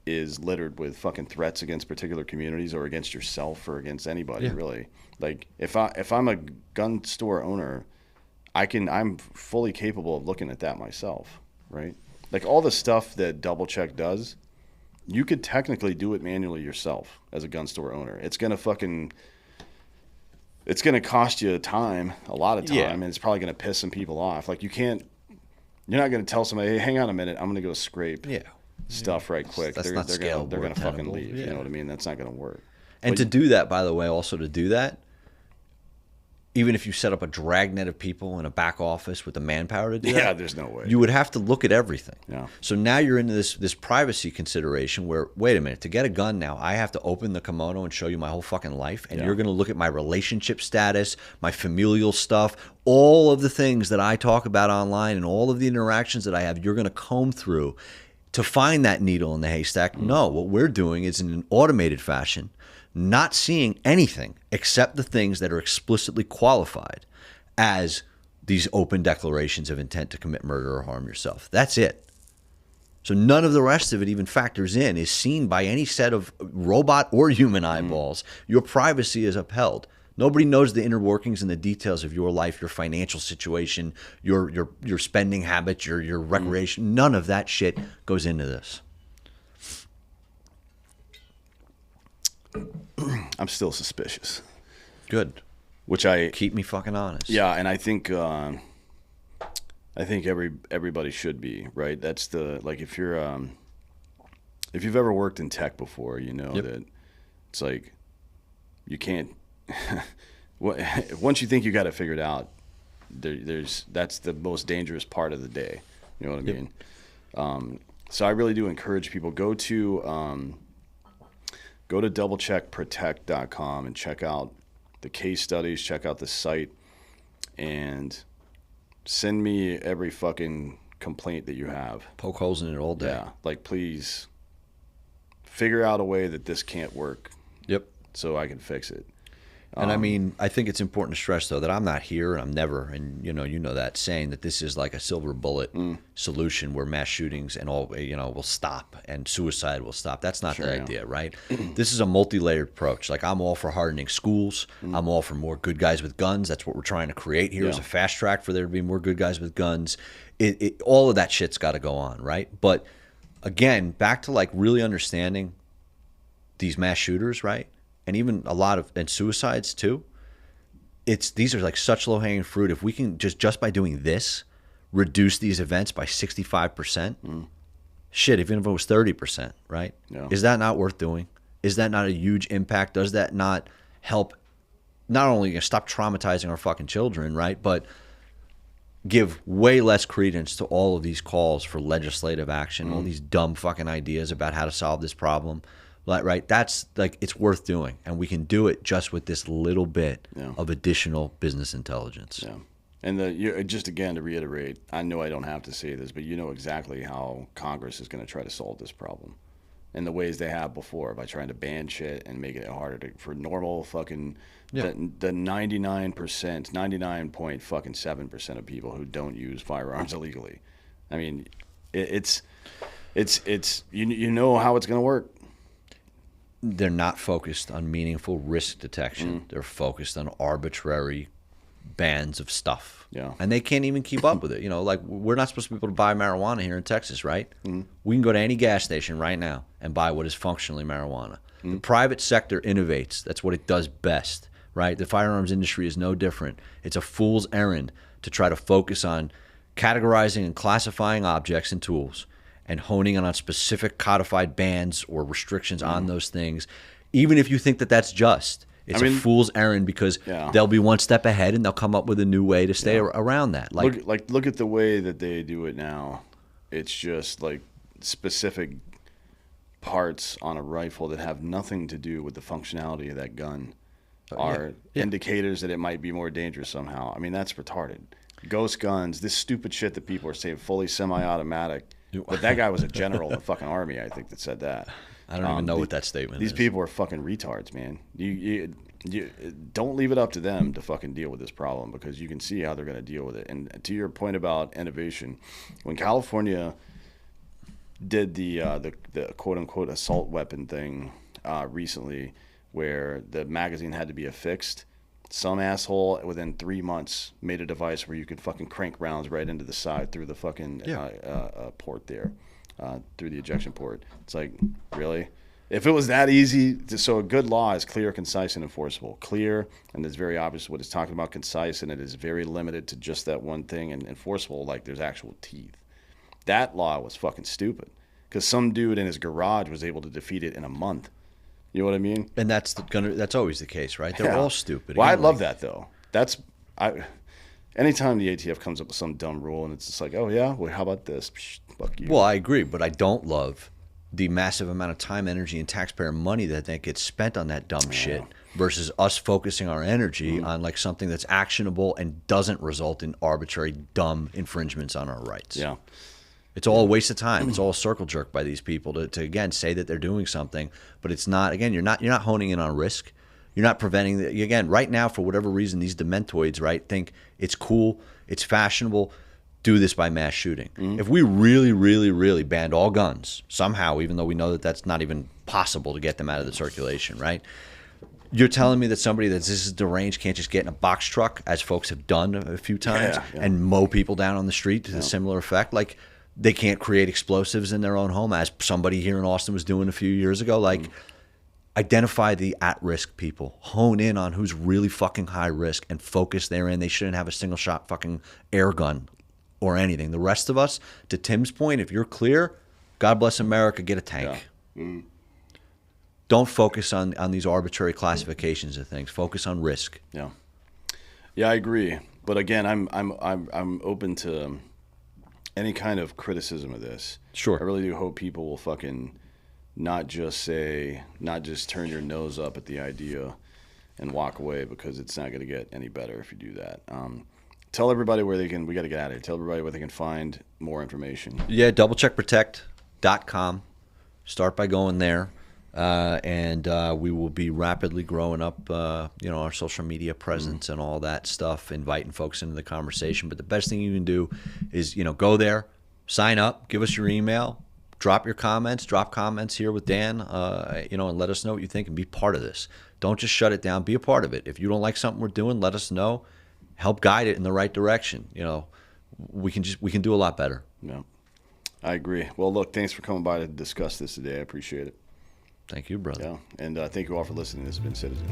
Speaker 2: is littered with fucking threats against particular communities or against yourself or against anybody, really. Like if I'm a gun store owner, I'm fully capable of looking at that myself, right? Like all the stuff that DoubleCheck does, you could technically do it manually yourself as a gun store owner. It's gonna cost you time, a lot of time, and it's probably gonna piss some people off. Like you're not gonna tell somebody, hey, hang on a minute, I'm gonna go scrape stuff right quick.
Speaker 1: That's not scalable.
Speaker 2: They're gonna fucking leave. You know what I mean? That's not gonna work.
Speaker 1: And to do that, by the way, also to do that, even if you set up a dragnet of people in a back office with the manpower to do that,
Speaker 2: yeah, there's no way.
Speaker 1: You would have to look at everything.
Speaker 2: Yeah.
Speaker 1: So now you're into this privacy consideration where, wait a minute, to get a gun now, I have to open the kimono and show you my whole fucking life, and you're going to look at my relationship status, my familial stuff, all of the things that I talk about online and all of the interactions that I have, you're going to comb through to find that needle in the haystack. No, what we're doing is in an automated fashion, not seeing anything except the things that are explicitly qualified as these open declarations of intent to commit murder or harm yourself. That's it. So none of the rest of it even factors in, is seen by any set of robot or human eyeballs. Your privacy is upheld. Nobody knows the inner workings and the details of your life, your financial situation, your spending habits, your recreation. None of that shit goes into this.
Speaker 2: I'm still suspicious.
Speaker 1: Good.
Speaker 2: Which I
Speaker 1: keep me fucking honest.
Speaker 2: Yeah, and I think everybody should be, right. That's the, like, if you've ever worked in tech before, you know that it's like you can't. Once you think you got it figured out, that's the most dangerous part of the day. You know what I mean? So I really do encourage people, go to DoubleCheckProtect.com and check out the case studies, check out the site, and send me every fucking complaint that you have.
Speaker 1: Poke holes in it all day.
Speaker 2: Yeah, like please figure out a way that this can't work.
Speaker 1: Yep. So
Speaker 2: I can fix it.
Speaker 1: And I mean, I think it's important to stress, though, that I'm not here and I'm never, and you know that, saying that this is like a silver bullet solution where mass shootings and all, will stop and suicide will stop. That's not the idea, right? This is a multi-layered approach. Like, I'm all for hardening schools. I'm all for more good guys with guns. That's what we're trying to create here, is a fast track for there to be more good guys with guns. All of that shit's got to go on, right? But again, back to like really understanding these mass shooters, right? And even a lot of suicides too. These are like such low hanging fruit. If we can just by doing this, reduce these events by 65%, shit, even if it was 30%, right? Yeah. Is that not worth doing? Is that not a huge impact? Does that not help not only stop traumatizing our fucking children, right, but give way less credence to all of these calls for legislative action, all these dumb fucking ideas about how to solve this problem? Right, that's like, it's worth doing, and we can do it just with this little bit of additional business intelligence.
Speaker 2: Yeah, and just again to reiterate, I know I don't have to say this, but you know exactly how Congress is going to try to solve this problem, in the ways they have before, by trying to ban shit and making it harder for normal fucking the 99.7% of people who don't use firearms illegally. I mean, it's you know how it's going to work.
Speaker 1: They're not focused on meaningful risk detection. They're focused on arbitrary bans of stuff.
Speaker 2: Yeah. And
Speaker 1: they can't even keep up with it. Like, we're not supposed to be able to buy marijuana here in Texas, right? We can go to any gas station right now and buy what is functionally marijuana. The private sector innovates. That's what it does best, right? The firearms industry is no different. It's a fool's errand to try to focus on categorizing and classifying objects and tools, and honing in on specific codified bans or restrictions on those things, even if you think that that's just. It's a fool's errand, because they'll be one step ahead and they'll come up with a new way to stay around that.
Speaker 2: Look at the way that they do it now. It's just like specific parts on a rifle that have nothing to do with the functionality of that gun are indicators that it might be more dangerous somehow. I mean, that's retarded. Ghost guns, this stupid shit that people are saying, fully semi-automatic. But that guy was a general in the fucking army, I think, that said that.
Speaker 1: I don't even know what that statement
Speaker 2: is.
Speaker 1: These
Speaker 2: people are fucking retards, man. You don't leave it up to them to fucking deal with this problem, because you can see how they're going to deal with it. And to your point about innovation, when California did the quote unquote assault weapon thing recently, where the magazine had to be affixed. Some asshole within 3 months made a device where you could fucking crank rounds right into the side through the fucking port there, through the ejection port. It's like, really? If it was that easy, so a good law is clear, concise, and enforceable. Clear, and it's very obvious what it's talking about. Concise, and it is very limited to just that one thing. And enforceable, like there's actual teeth. That law was fucking stupid because some dude in his garage was able to defeat it in a month. You know what I mean?
Speaker 1: And that's always the case, right? They're all stupid.
Speaker 2: Well, I love that though. Anytime the ATF comes up with some dumb rule and it's just like, oh yeah, well how about this? Psh, fuck you.
Speaker 1: Well, I agree, but I don't love the massive amount of time, energy, and taxpayer money that gets spent on that dumb shit versus us focusing our energy on like something that's actionable and doesn't result in arbitrary, dumb infringements on our rights.
Speaker 2: Yeah.
Speaker 1: It's all a waste of time. It's all a circle jerk by these people to again say that they're doing something, but it's not. Again, you're not honing in on risk. You're not preventing again, right now, for whatever reason, these dementoids, right, think it's cool, it's fashionable, do this by mass shooting. If we really, really, really banned all guns somehow, even though we know that that's not even possible to get them out of the circulation, right? You're telling me that somebody that's this is deranged can't just get in a box truck, as folks have done a few times, and mow people down on the street to the similar effect? Like, they can't create explosives in their own home, as somebody here in Austin was doing a few years ago. Like, identify the at-risk people. Hone in on who's really fucking high risk and focus therein. They shouldn't have a single-shot fucking air gun or anything. The rest of us, to Tim's point, if you're clear, God bless America, get a tank. Don't focus on these arbitrary classifications of things. Focus on risk.
Speaker 2: Yeah, I agree. But again, I'm open to any kind of criticism of this.
Speaker 1: Sure.
Speaker 2: I really do hope people will fucking not just turn your nose up at the idea and walk away, because it's not going to get any better if you do that. Tell everybody where they can, we got to get out of here. Tell everybody where they can find more information.
Speaker 1: Yeah, DoubleCheckProtect.com. Start by going there. And we will be rapidly growing up, our social media presence and all that stuff, inviting folks into the conversation. But the best thing you can do is, go there, sign up, give us your email, drop your comments, drop comments here with Dan, and let us know what you think and be part of this. Don't just shut it down. Be a part of it. If you don't like something we're doing, let us know. Help guide it in the right direction. We can do a lot better.
Speaker 2: Yeah, I agree. Well, look, thanks for coming by to discuss this today. I appreciate it.
Speaker 1: Thank you, brother.
Speaker 2: Yeah, and thank you all for listening. This has been Citizen.